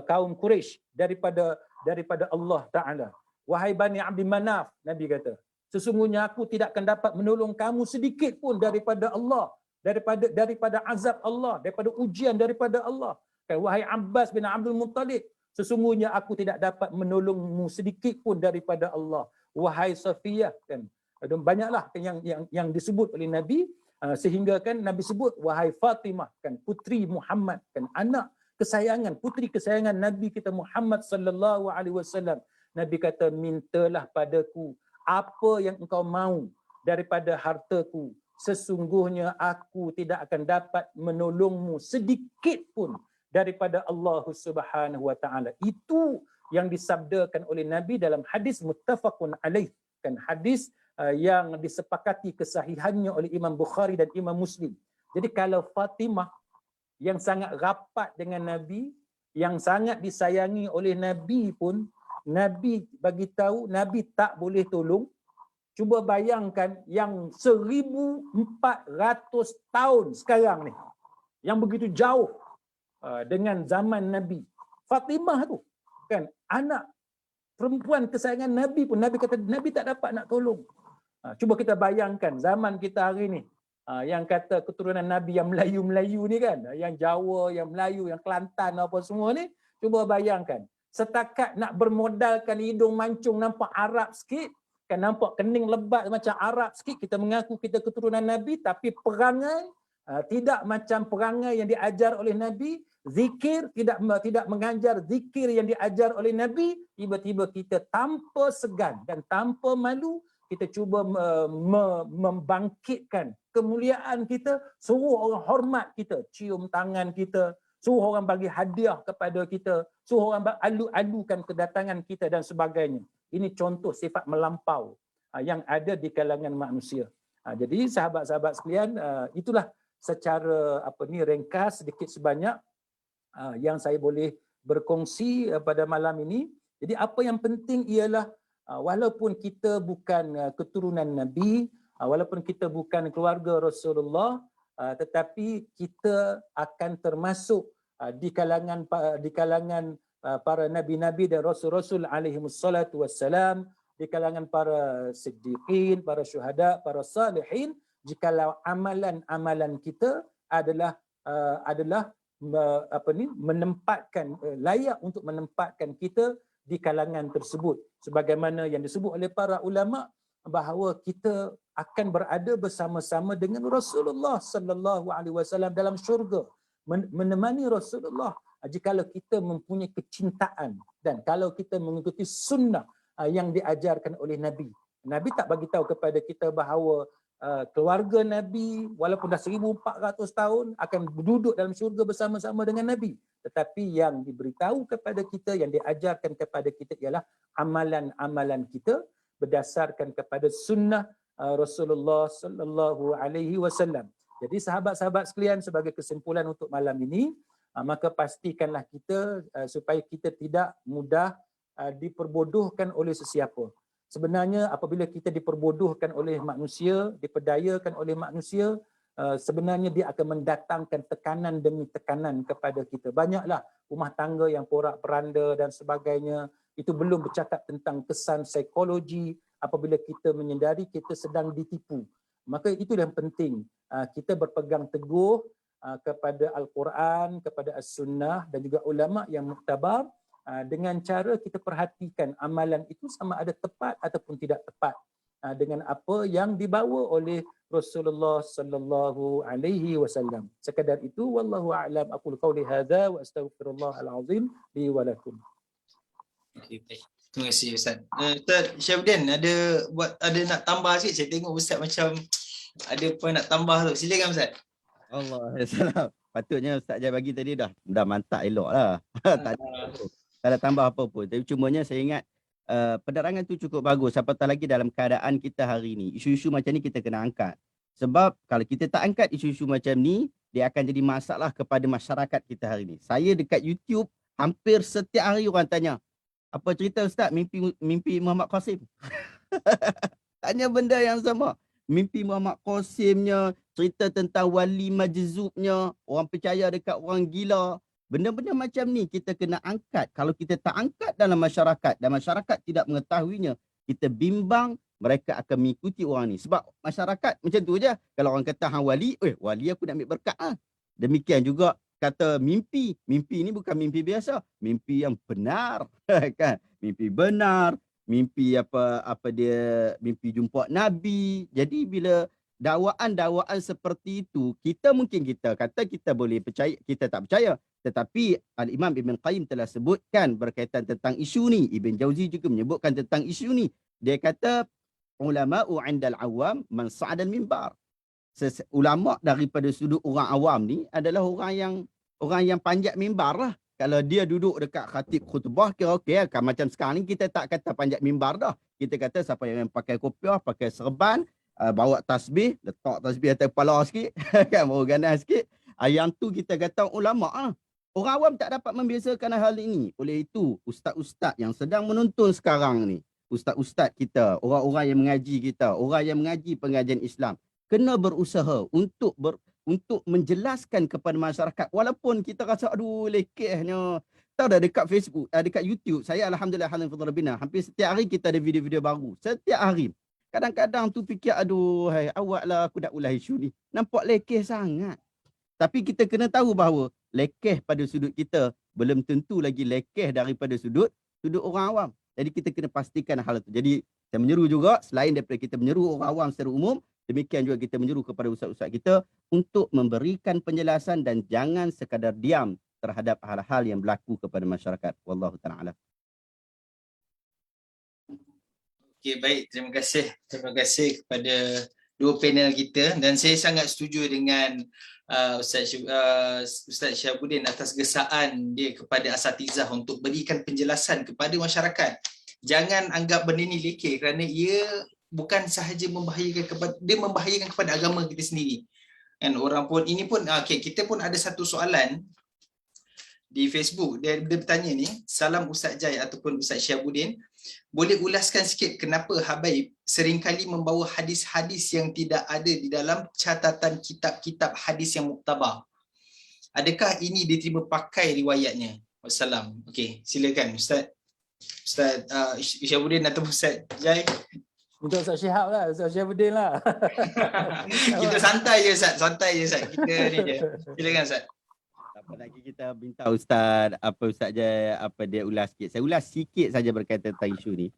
kaum Quraisy daripada Allah Ta'ala. Wahai Bani Abdi Manaf, Nabi kata, sesungguhnya aku tidak akan dapat menolong kamu sedikit pun daripada Allah, daripada azab Allah, daripada ujian daripada Allah. Wahai Abbas bin Abdul Muttalib, sesungguhnya aku tidak dapat menolongmu sedikit pun daripada Allah. Wahai Safiyah, kan, banyaklah yang disebut oleh Nabi, sehingga kan Nabi sebut wahai Fatimah, kan, putri Muhammad, kan, anak kesayangan, putri kesayangan Nabi kita Muhammad sallallahu alaihi wasallam. Nabi kata, mintalah padaku apa yang engkau mahu daripada hartaku, sesungguhnya aku tidak akan dapat menolongmu sedikit pun daripada Allah Subhanahu wa taala. Itu yang disabdakan oleh Nabi dalam hadis muttafaqun alaih, kan, hadis yang disepakati kesahihannya oleh Imam Bukhari dan Imam Muslim. Jadi kalau Fatimah yang sangat rapat dengan Nabi, yang sangat disayangi oleh Nabi pun, Nabi bagi tahu Nabi tak boleh tolong, Cuba bayangkan yang 1400 tahun sekarang ni, yang begitu jauh dengan zaman Nabi. Fatimah tu kan anak perempuan kesayangan Nabi pun, Nabi kata Nabi tak dapat nak tolong. Cuba kita bayangkan zaman kita hari ni, yang kata keturunan Nabi yang Melayu-Melayu ni kan, yang Jawa, yang Melayu, yang Kelantan apa semua ni, cuba bayangkan setakat nak bermodalkan hidung mancung nampak Arab sikit, kan nampak kening lebat macam Arab sikit, kita mengaku kita keturunan Nabi, tapi perangai tidak macam perangai yang diajar oleh Nabi, zikir tidak mengajar zikir yang diajar oleh Nabi, tiba-tiba kita tanpa segan dan tanpa malu kita cuba membangkitkan kemuliaan kita, suruh orang hormat kita, cium tangan kita, suruh orang bagi hadiah kepada kita, suruh orang alu-alukan kedatangan kita dan sebagainya. Ini contoh sifat melampau yang ada di kalangan manusia. Jadi sahabat-sahabat sekalian, itulah secara ringkas sedikit sebanyak yang saya boleh berkongsi pada malam ini. Jadi apa yang penting ialah walaupun kita bukan keturunan Nabi, walaupun kita bukan keluarga Rasulullah, tetapi kita akan termasuk di kalangan para nabi-nabi dan rasul-rasul alaihimussalatu wassalam, di kalangan para siddiqin, para syuhada, para salihin, jikalau amalan-amalan kita adalah menempatkan layak untuk menempatkan kita di kalangan tersebut, sebagaimana yang disebut oleh para ulama bahawa kita akan berada bersama-sama dengan Rasulullah sallallahu alaihi wasallam dalam syurga, menemani Rasulullah jikalau kita mempunyai kecintaan dan kalau kita mengikuti sunnah yang diajarkan oleh Nabi. Nabi tak bagi tahu kepada kita bahawa keluarga Nabi walaupun dah 1400 tahun akan duduk dalam syurga bersama-sama dengan Nabi, tetapi yang diberitahu kepada kita, yang diajarkan kepada kita ialah amalan-amalan kita berdasarkan kepada sunnah Rasulullah sallallahu alaihi wasallam. Jadi sahabat-sahabat sekalian, sebagai kesimpulan untuk malam ini, maka pastikanlah kita supaya kita tidak mudah diperbodohkan oleh sesiapa. Sebenarnya apabila kita diperbodohkan oleh manusia, diperdayakan oleh manusia, sebenarnya dia akan mendatangkan tekanan demi tekanan kepada kita. Banyaklah rumah tangga yang porak-peranda dan sebagainya. Itu belum bercakap tentang kesan psikologi apabila kita menyedari kita sedang ditipu. Maka itu yang penting. Kita berpegang teguh kepada Al-Quran, kepada As-Sunnah dan juga ulama yang muktabar, dengan cara kita perhatikan amalan itu sama ada tepat ataupun tidak tepat dengan apa yang dibawa oleh Rasulullah sallallahu alaihi wasallam. Sekadar itu, wallahu a'lam. Aqulu qauli hadza wa astaghfirullahal azim li wa lakum. Okay, baik. Terima kasih Ustaz. Ustaz Syafdin ada nak tambah sikit? Saya tengok Ustaz macam ada point nak tambah tu. Silakan Ustaz. Allahuakbar. Patutnya Ustaz Jai bagi tadi dah mantap elok lah. Tak ada tambah apa pun. Tapi cumanya saya ingat penerangan tu cukup bagus. Apatah lagi dalam keadaan kita hari ni. Isu-isu macam ni kita kena angkat. Sebab kalau kita tak angkat isu-isu macam ni, dia akan jadi masalah kepada masyarakat kita hari ni. Saya dekat YouTube, hampir setiap hari orang tanya, apa cerita Ustaz mimpi Muhammad Qasim? Tanya benda yang sama. Mimpi Muhammad Qasimnya, cerita tentang wali majzubnya, orang percaya dekat orang gila. Benda-benda macam ni kita kena angkat. Kalau kita tak angkat dalam masyarakat dan masyarakat tidak mengetahuinya, kita bimbang mereka akan mengikuti orang ni. Sebab masyarakat macam tu je. Kalau orang kata hang wali, wali aku nak ambil berkat lah. Demikian juga kata mimpi. Mimpi ni bukan mimpi biasa. Mimpi yang benar. Kan? Mimpi benar. Mimpi mimpi jumpa Nabi. Jadi bila dakwaan-dakwaan seperti itu, kita kata kita boleh percaya, kita tak percaya. Tetapi Al-Imam Ibn Qayyim telah sebutkan berkaitan tentang isu ni. Ibn Jauzi juga menyebutkan tentang isu ni. Dia kata, ulama'u 'indal awam man sa'adal mimbar. Ulama daripada sudut orang awam ni adalah orang yang panjat mimbar lah. Kalau dia duduk dekat khatib khutbah, kira okey kan. Macam sekarang ni kita tak kata panjat mimbar dah. Kita kata siapa yang pakai kopiah, pakai serban, bawa tasbih, letak tasbih atas kepala sikit, kan, baru ganas sikit. Yang tu kita kata ulama lah. Orang awam tak dapat membiasakan hal ini. Oleh itu, ustaz-ustaz yang sedang menonton sekarang ni, ustaz-ustaz kita, orang-orang yang mengaji kita, orang yang mengaji pengajian Islam kena berusaha untuk menjelaskan kepada masyarakat walaupun kita rasa aduh lekehnya. Tahu dah dekat Facebook, dekat YouTube, saya alhamdulillah hampir setiap hari kita ada video-video baru. Setiap hari. Kadang-kadang tu fikir aduh hai awaklah aku nak ulah isu ni. Nampak lekeh sangat. Tapi kita kena tahu bahawa lekeh pada sudut kita belum tentu lagi lekeh daripada sudut orang awam. Jadi kita kena pastikan hal itu. Jadi saya menyeru juga selain daripada kita menyeru orang awam secara umum, demikian juga kita menyeru kepada ustaz-ustaz kita untuk memberikan penjelasan dan jangan sekadar diam terhadap hal-hal yang berlaku kepada masyarakat. Wallahu ta'ala. Okey, baik. Terima kasih. Terima kasih kepada dua panel kita dan saya sangat setuju dengan Ustaz Syahabuddin atas gesaan dia kepada asatizah untuk berikan penjelasan kepada masyarakat. Jangan anggap benda ni lekeh kerana ia bukan sahaja membahayakan kepada agama kita sendiri. Kan orang pun ini pun kita pun ada satu soalan di Facebook. Dia bertanya ni, salam Ustaz Jai ataupun Ustaz Syahabuddin, boleh ulaskan sikit kenapa Habaib seringkali membawa hadis-hadis yang tidak ada di dalam catatan kitab-kitab hadis yang muktabar? Adakah ini diterima pakai riwayatnya? Wassalam. Okey, silakan Ustaz Syahabuddin atau Ustaz Jai. Untuk Ustaz Syihab lah, Ustaz Syahabuddin lah. Kita santai je Ustaz, Kita ni je. Silakan Ustaz. Apa lagi kita minta Ustaz, Ustaz Jai, dia ulas sikit. Saya ulas sikit saja berkaitan tentang isu ni.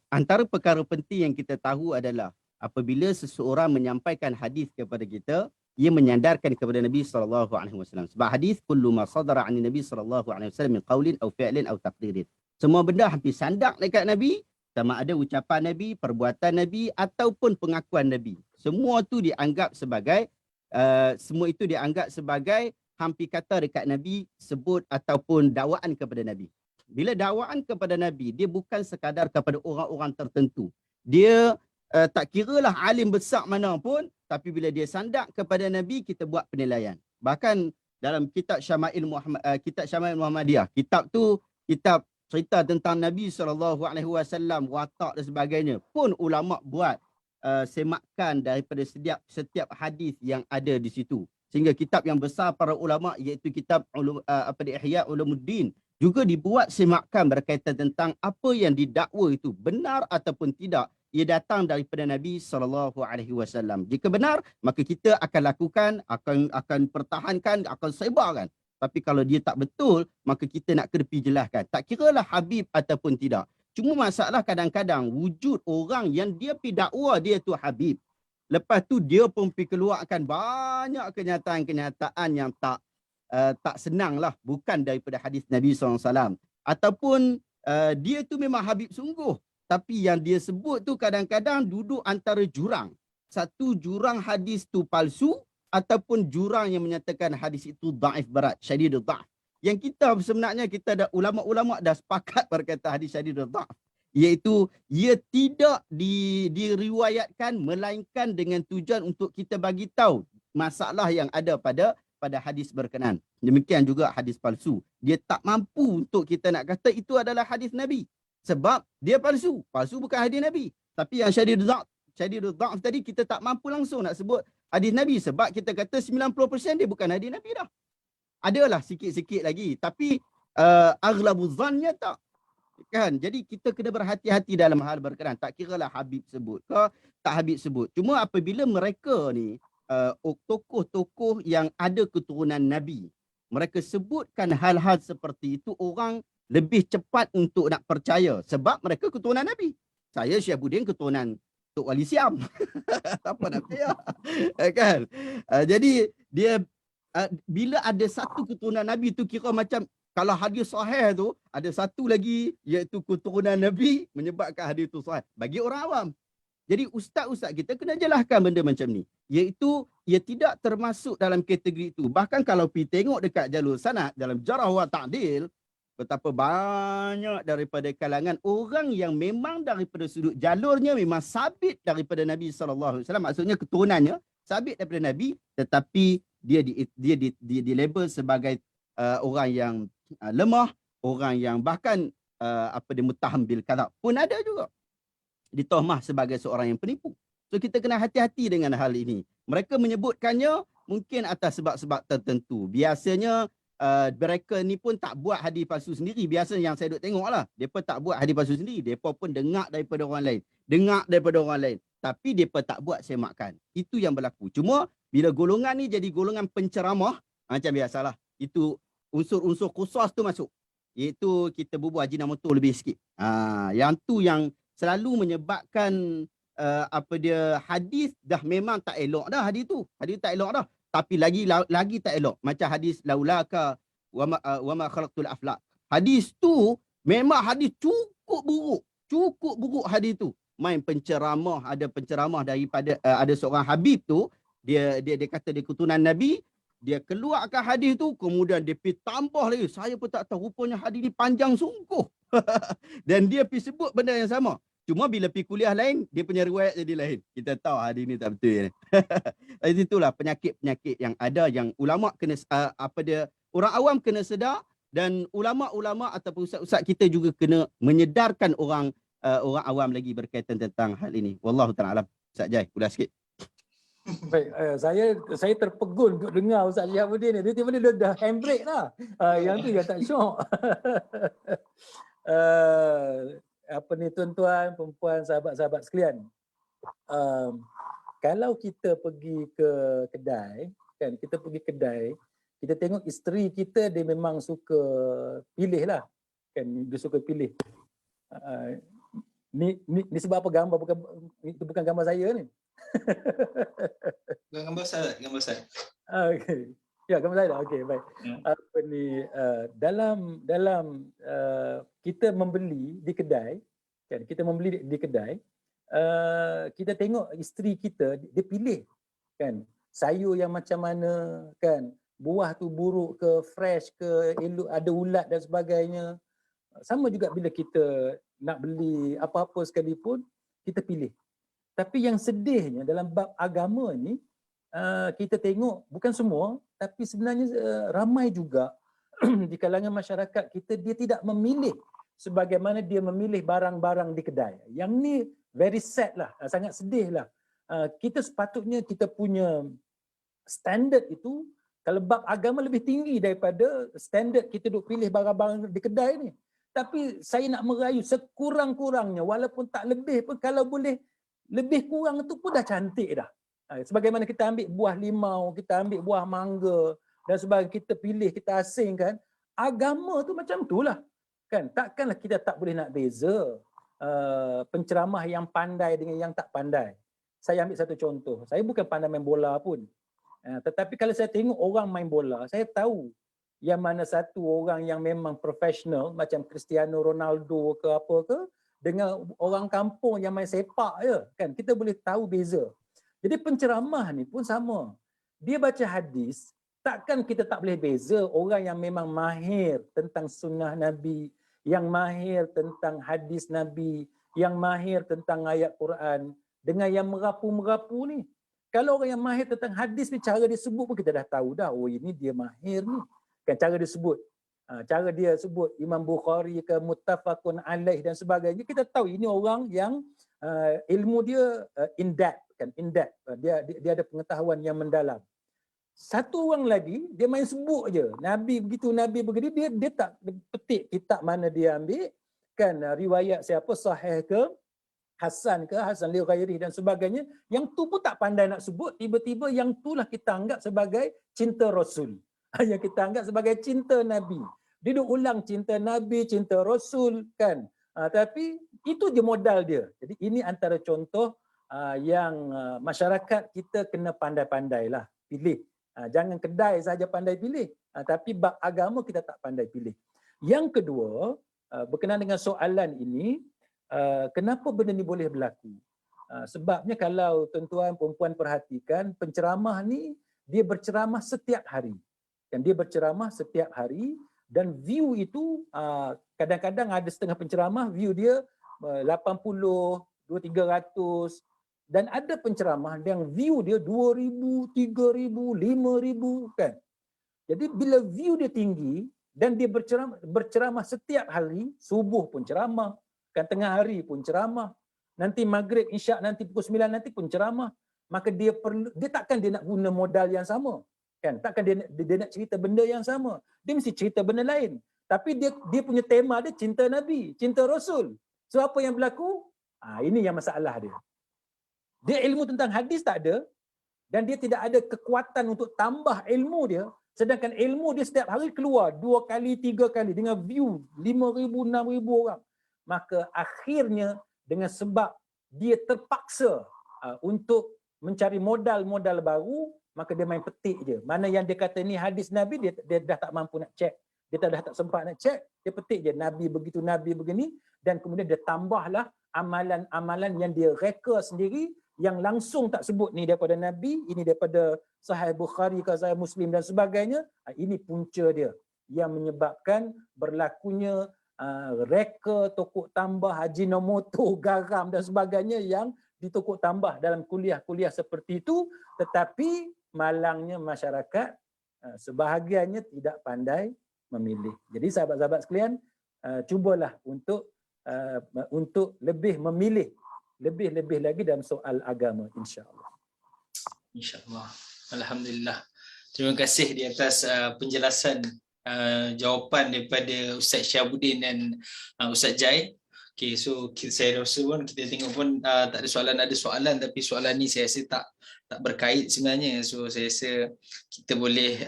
Antara perkara penting yang kita tahu adalah apabila seseorang menyampaikan hadis kepada kita, ia menyandarkan kepada Nabi SAW. Sebab hadis kullu ma sadara 'an Nabi SAW min qaulin aw fi'lin aw taqdirin. Semua benda hampir sandak dekat Nabi, sama ada ucapan Nabi, perbuatan Nabi ataupun pengakuan Nabi. Semua itu dianggap sebagai hampir kata dekat Nabi sebut ataupun dakwaan kepada Nabi. Bila dakwaan kepada Nabi, dia bukan sekadar kepada orang-orang tertentu. Dia tak kiralah alim besar mana pun, tapi bila dia sandak kepada Nabi, kita buat penilaian. Bahkan dalam kitab Syama'il Muhammadiyah, kitab tu kitab cerita tentang Nabi SAW, watak dan sebagainya, pun ulama buat semakan daripada setiap hadis yang ada di situ. Sehingga kitab yang besar para ulama iaitu kitab Ihya Ulumuddin juga dibuat semakan berkaitan tentang apa yang didakwa itu benar ataupun tidak, ia datang daripada Nabi SAW. Jika benar, maka kita akan lakukan, akan pertahankan, akan sebarkan. Tapi kalau dia tak betul, maka kita nak kena pergi jelaskan. Tak kiralah Habib ataupun tidak. Cuma masalah kadang-kadang wujud orang yang dia pergi dakwa dia tu Habib. Lepas tu dia pun pergi keluarkan banyak kenyataan-kenyataan yang tak senang lah. Bukan daripada hadis Nabi SAW. Ataupun dia tu memang Habib sungguh. Tapi yang dia sebut tu kadang-kadang duduk antara jurang. Satu jurang hadis tu palsu ataupun jurang yang menyatakan hadis itu dhaif berat, syadidul dha'f. Yang kita sebenarnya kita ada ulama-ulama dah sepakat berkata hadis syadidul dha'f, iaitu ia tidak diriwayatkan melainkan dengan tujuan untuk kita bagi tahu masalah yang ada pada hadis berkenaan. Demikian juga hadis palsu. Dia tak mampu untuk kita nak kata itu adalah hadis Nabi. Sebab dia palsu. Palsu bukan hadis Nabi. Tapi yang syadidul dha'f tadi kita tak mampu langsung nak sebut hadis Nabi. Sebab kita kata 90% dia bukan hadis Nabi dah. Adalah sikit-sikit lagi. Tapi aghlabuz zannya tak. Kan? Jadi kita kena berhati-hati dalam hal berkenaan. Tak kiralah Habib sebut ke tak Habib sebut. Cuma apabila mereka ni tokoh-tokoh yang ada keturunan Nabi, mereka sebutkan hal-hal seperti itu, orang lebih cepat untuk nak percaya sebab mereka keturunan Nabi. Saya Syahabuddin keturunan Tok Wali Siam. Apa nak percaya? Kan? Jadi dia bila ada satu keturunan Nabi tu kira macam kalau hadis sahih tu ada satu lagi iaitu keturunan Nabi menyebabkan hadis tu sahih bagi orang awam. Jadi ustaz-ustaz kita kena jelaskan benda macam ni. Iaitu ia tidak termasuk dalam kategori itu. Bahkan kalau pergi tengok dekat jalur sanad dalam jarh wa ta'dil, betapa banyak daripada kalangan orang yang memang daripada sudut jalurnya memang sabit daripada Nabi SAW. Maksudnya keturunannya sabit daripada Nabi, tetapi dia dilabel sebagai orang yang lemah, orang yang bahkan apa dia muttaham bil kadhab pun ada juga, ditahmah sebagai seorang yang penipu. So kita kena hati-hati dengan hal ini. Mereka menyebutkannya mungkin atas sebab-sebab tertentu. Biasanya mereka ni pun tak buat hadis palsu sendiri. Biasa yang saya duk tengok lah, mereka tak buat hadis palsu sendiri. Mereka pun dengar daripada orang lain. Tapi mereka tak buat semakan. Itu yang berlaku. Cuma bila golongan ni jadi golongan penceramah, macam biasalah, itu unsur-unsur khusus tu masuk. Iaitu kita bubuh ajinomoto lebih sikit. Yang tu yang selalu menyebabkan apa dia, hadis dah memang tak elok dah, hadis tu. Hadis tak elok dah. Tapi lagi tak elok. Macam hadis laulaka wa ma khalaqtul aflaq. Hadis tu memang hadis cukup buruk. Cukup buruk hadis tu. Main penceramah, ada penceramah daripada ada seorang habib tu, dia kata dia keturunan Nabi, dia keluarkan hadis tu, kemudian dia pergi tambah lagi. Saya pun tak tahu, rupanya hadis ni panjang sungguh. Dan dia pergi sebut benda yang sama. Cuma bila pergi kuliah lain, dia punya riwayat jadi lain. Kita tahu hadis ni tak betul. Dari situlah penyakit-penyakit yang ada, yang ulama kena orang awam kena sedar, dan ulama-ulama ataupun ustaz-ustaz kita juga kena menyedarkan orang awam lagi berkaitan tentang hal ini. Wallahu ta'ala alam. Ustaz Jai, ulas sikit. Baik, saya terpegun untuk dengar Ustaz Syihabuddin ni. Dia tiba-tiba dah handbrake lah. Yang tu yang tak syok. Apa ni tuan-tuan, perempuan, sahabat-sahabat sekalian. Kalau kita pergi ke kedai, kan, kita pergi kedai, kita tengok isteri kita, dia memang suka pilih lah. Kan, dia suka pilih. Ni sebab apa gambar, itu bukan gambar saya ni. Gambar saya. Okey. Ya, gambar saya dah. Okey, baik. Apa ni, dalam kita membeli di kedai, kan, kita membeli di kedai, kita tengok isteri kita, dia pilih, kan, sayur yang macam mana, kan, buah tu buruk ke, fresh ke, elok, ada ulat dan sebagainya. Sama juga bila kita nak beli apa-apa sekalipun, kita pilih. Tapi yang sedihnya dalam bab agama ni, kita tengok bukan semua, tapi sebenarnya ramai juga di kalangan masyarakat kita, dia tidak memilih sebagaimana dia memilih barang-barang di kedai. Yang ni very sad lah, sangat sedih lah. Kita sepatutnya kita punya standard itu, kalau bab agama lebih tinggi daripada standard kita duk pilih barang-barang di kedai ni. Tapi saya nak merayu sekurang-kurangnya, walaupun tak lebih pun, kalau boleh lebih kurang tu pun dah cantik dah. Sebagaimana kita ambil buah limau, kita ambil buah mangga dan sebagainya, kita pilih, kita asingkan. Agama tu macam itulah. Kan, takkanlah kita tak boleh nak beza penceramah yang pandai dengan yang tak pandai. Saya ambil satu contoh. Saya bukan pandai main bola pun. Tetapi kalau saya tengok orang main bola, saya tahu yang mana satu orang yang memang profesional macam Cristiano Ronaldo ke apa ke, dengan orang kampung yang main sepak je, kan, kita boleh tahu beza. Jadi penceramah ni pun sama. Dia baca hadis, takkan kita tak boleh beza orang yang memang mahir tentang sunnah Nabi, yang mahir tentang hadis Nabi, yang mahir tentang ayat Quran, dengan yang merapu-merapu ni. Kalau orang yang mahir tentang hadis ni, cara dia sebut pun kita dah tahu dah, oh ini dia mahir ni. Kan, cara dia sebut. Cara dia sebut Imam Bukhari ke muttafaqun alaih dan sebagainya, kita tahu ini orang yang ilmu dia in depth, kan, in depth. Dia ada pengetahuan yang mendalam. Satu orang lagi dia main sebut je, Nabi begitu, Nabi begini, dia tak petik kitab mana dia ambil, kan, riwayat siapa, sahih ke, hasan li ghairi dan sebagainya. Yang tu pun tak pandai nak sebut, tiba-tiba yang itulah kita anggap sebagai cinta Rasul. Yang kita anggap sebagai cinta Nabi. Dia duk ulang cinta Nabi, cinta Rasul, kan. Tapi itu je modal dia. Jadi ini antara contoh yang masyarakat kita kena pandai-pandai lah pilih. Jangan kedai saja pandai pilih, tapi bab agama kita tak pandai pilih. Yang kedua, berkenaan dengan soalan ini, kenapa benda ni boleh berlaku? Sebabnya kalau tuan-tuan perempuan perhatikan, penceramah ni dia berceramah setiap hari. Dan dia berceramah setiap hari, dan view itu kadang-kadang ada setengah penceramah view dia 80, 200-300, dan ada penceramah yang view dia 2,000, 3,000, 5,000, kan. Jadi bila view dia tinggi Dan dia berceramah setiap hari, subuh pun ceramah, kan tengah hari pun ceramah, nanti maghrib, isyak, nanti pukul 9 nanti pun ceramah. Maka dia takkan dia nak guna modal yang sama. Kan? Takkan dia nak cerita benda yang sama. Dia mesti cerita benda lain. Tapi dia punya tema dia cinta Nabi, cinta Rasul. So apa yang berlaku? Ini yang masalah dia. Dia ilmu tentang hadis tak ada, dan dia tidak ada kekuatan untuk tambah ilmu dia. Sedangkan ilmu dia setiap hari keluar 2 kali, 3 kali dengan view 5,000, 6,000 orang. Maka akhirnya dengan sebab dia terpaksa untuk mencari modal-modal baru, maka dia main petik je. Mana yang dia kata ni hadis Nabi, dia dah tak mampu nak cek. Dia dah tak sempat nak cek, dia petik je Nabi begitu, Nabi begini, dan kemudian dia tambahlah amalan-amalan yang dia reka sendiri, yang langsung tak sebut ni daripada Nabi, ini daripada Sahih Bukhari ke Sahih Muslim dan sebagainya. Ini punca dia yang menyebabkan berlakunya reka, tokok tambah, Ajinomoto, garam dan sebagainya yang ditokok tambah dalam kuliah-kuliah seperti itu. Tetapi malangnya masyarakat sebahagiannya tidak pandai memilih. Jadi sahabat-sahabat sekalian, cubalah untuk lebih memilih, lebih lagi dalam soal agama, insya-Allah. InsyaAllah. Alhamdulillah. Terima kasih di atas penjelasan jawapan daripada Ustaz Syahabuddin dan Ustaz Jai. Okay, so saya rasa pun kita tengok pun tak ada soalan, tapi soalan ni saya rasa tak berkait sebenarnya. So saya rasa kita boleh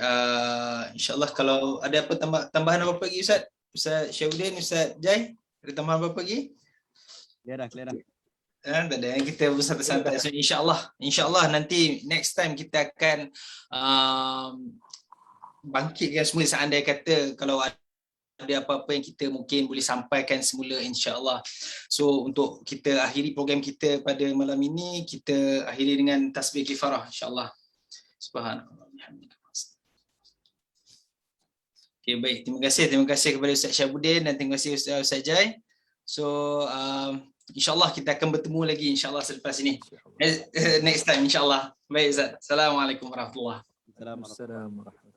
insya-Allah, kalau ada apa tambahan apa lagi Ustaz Syahabuddin, Ustaz Jai, ada tambahan apa lagi? Clear dah. Tak ada, kita bersantai-santai. So insya-Allah nanti next time kita akan bangkitkan semula, seandainya kata kalau ada apa-apa yang kita mungkin boleh sampaikan semula, insya-Allah. So untuk kita akhiri program kita pada malam ini, kita akhiri dengan tasbih kifarah, insya-Allah. Subhanallah. Okay, baik. Terima kasih kepada Ustaz Syahabuddin dan terima kasih Ustaz Jai. So insya-Allah kita akan bertemu lagi insya-Allah selepas ini. Next time insya-Allah. Baik Ustaz. Assalamualaikum warahmatullahi wabarakatuh. Assalamualaikum warahmatullahi wabarakatuh.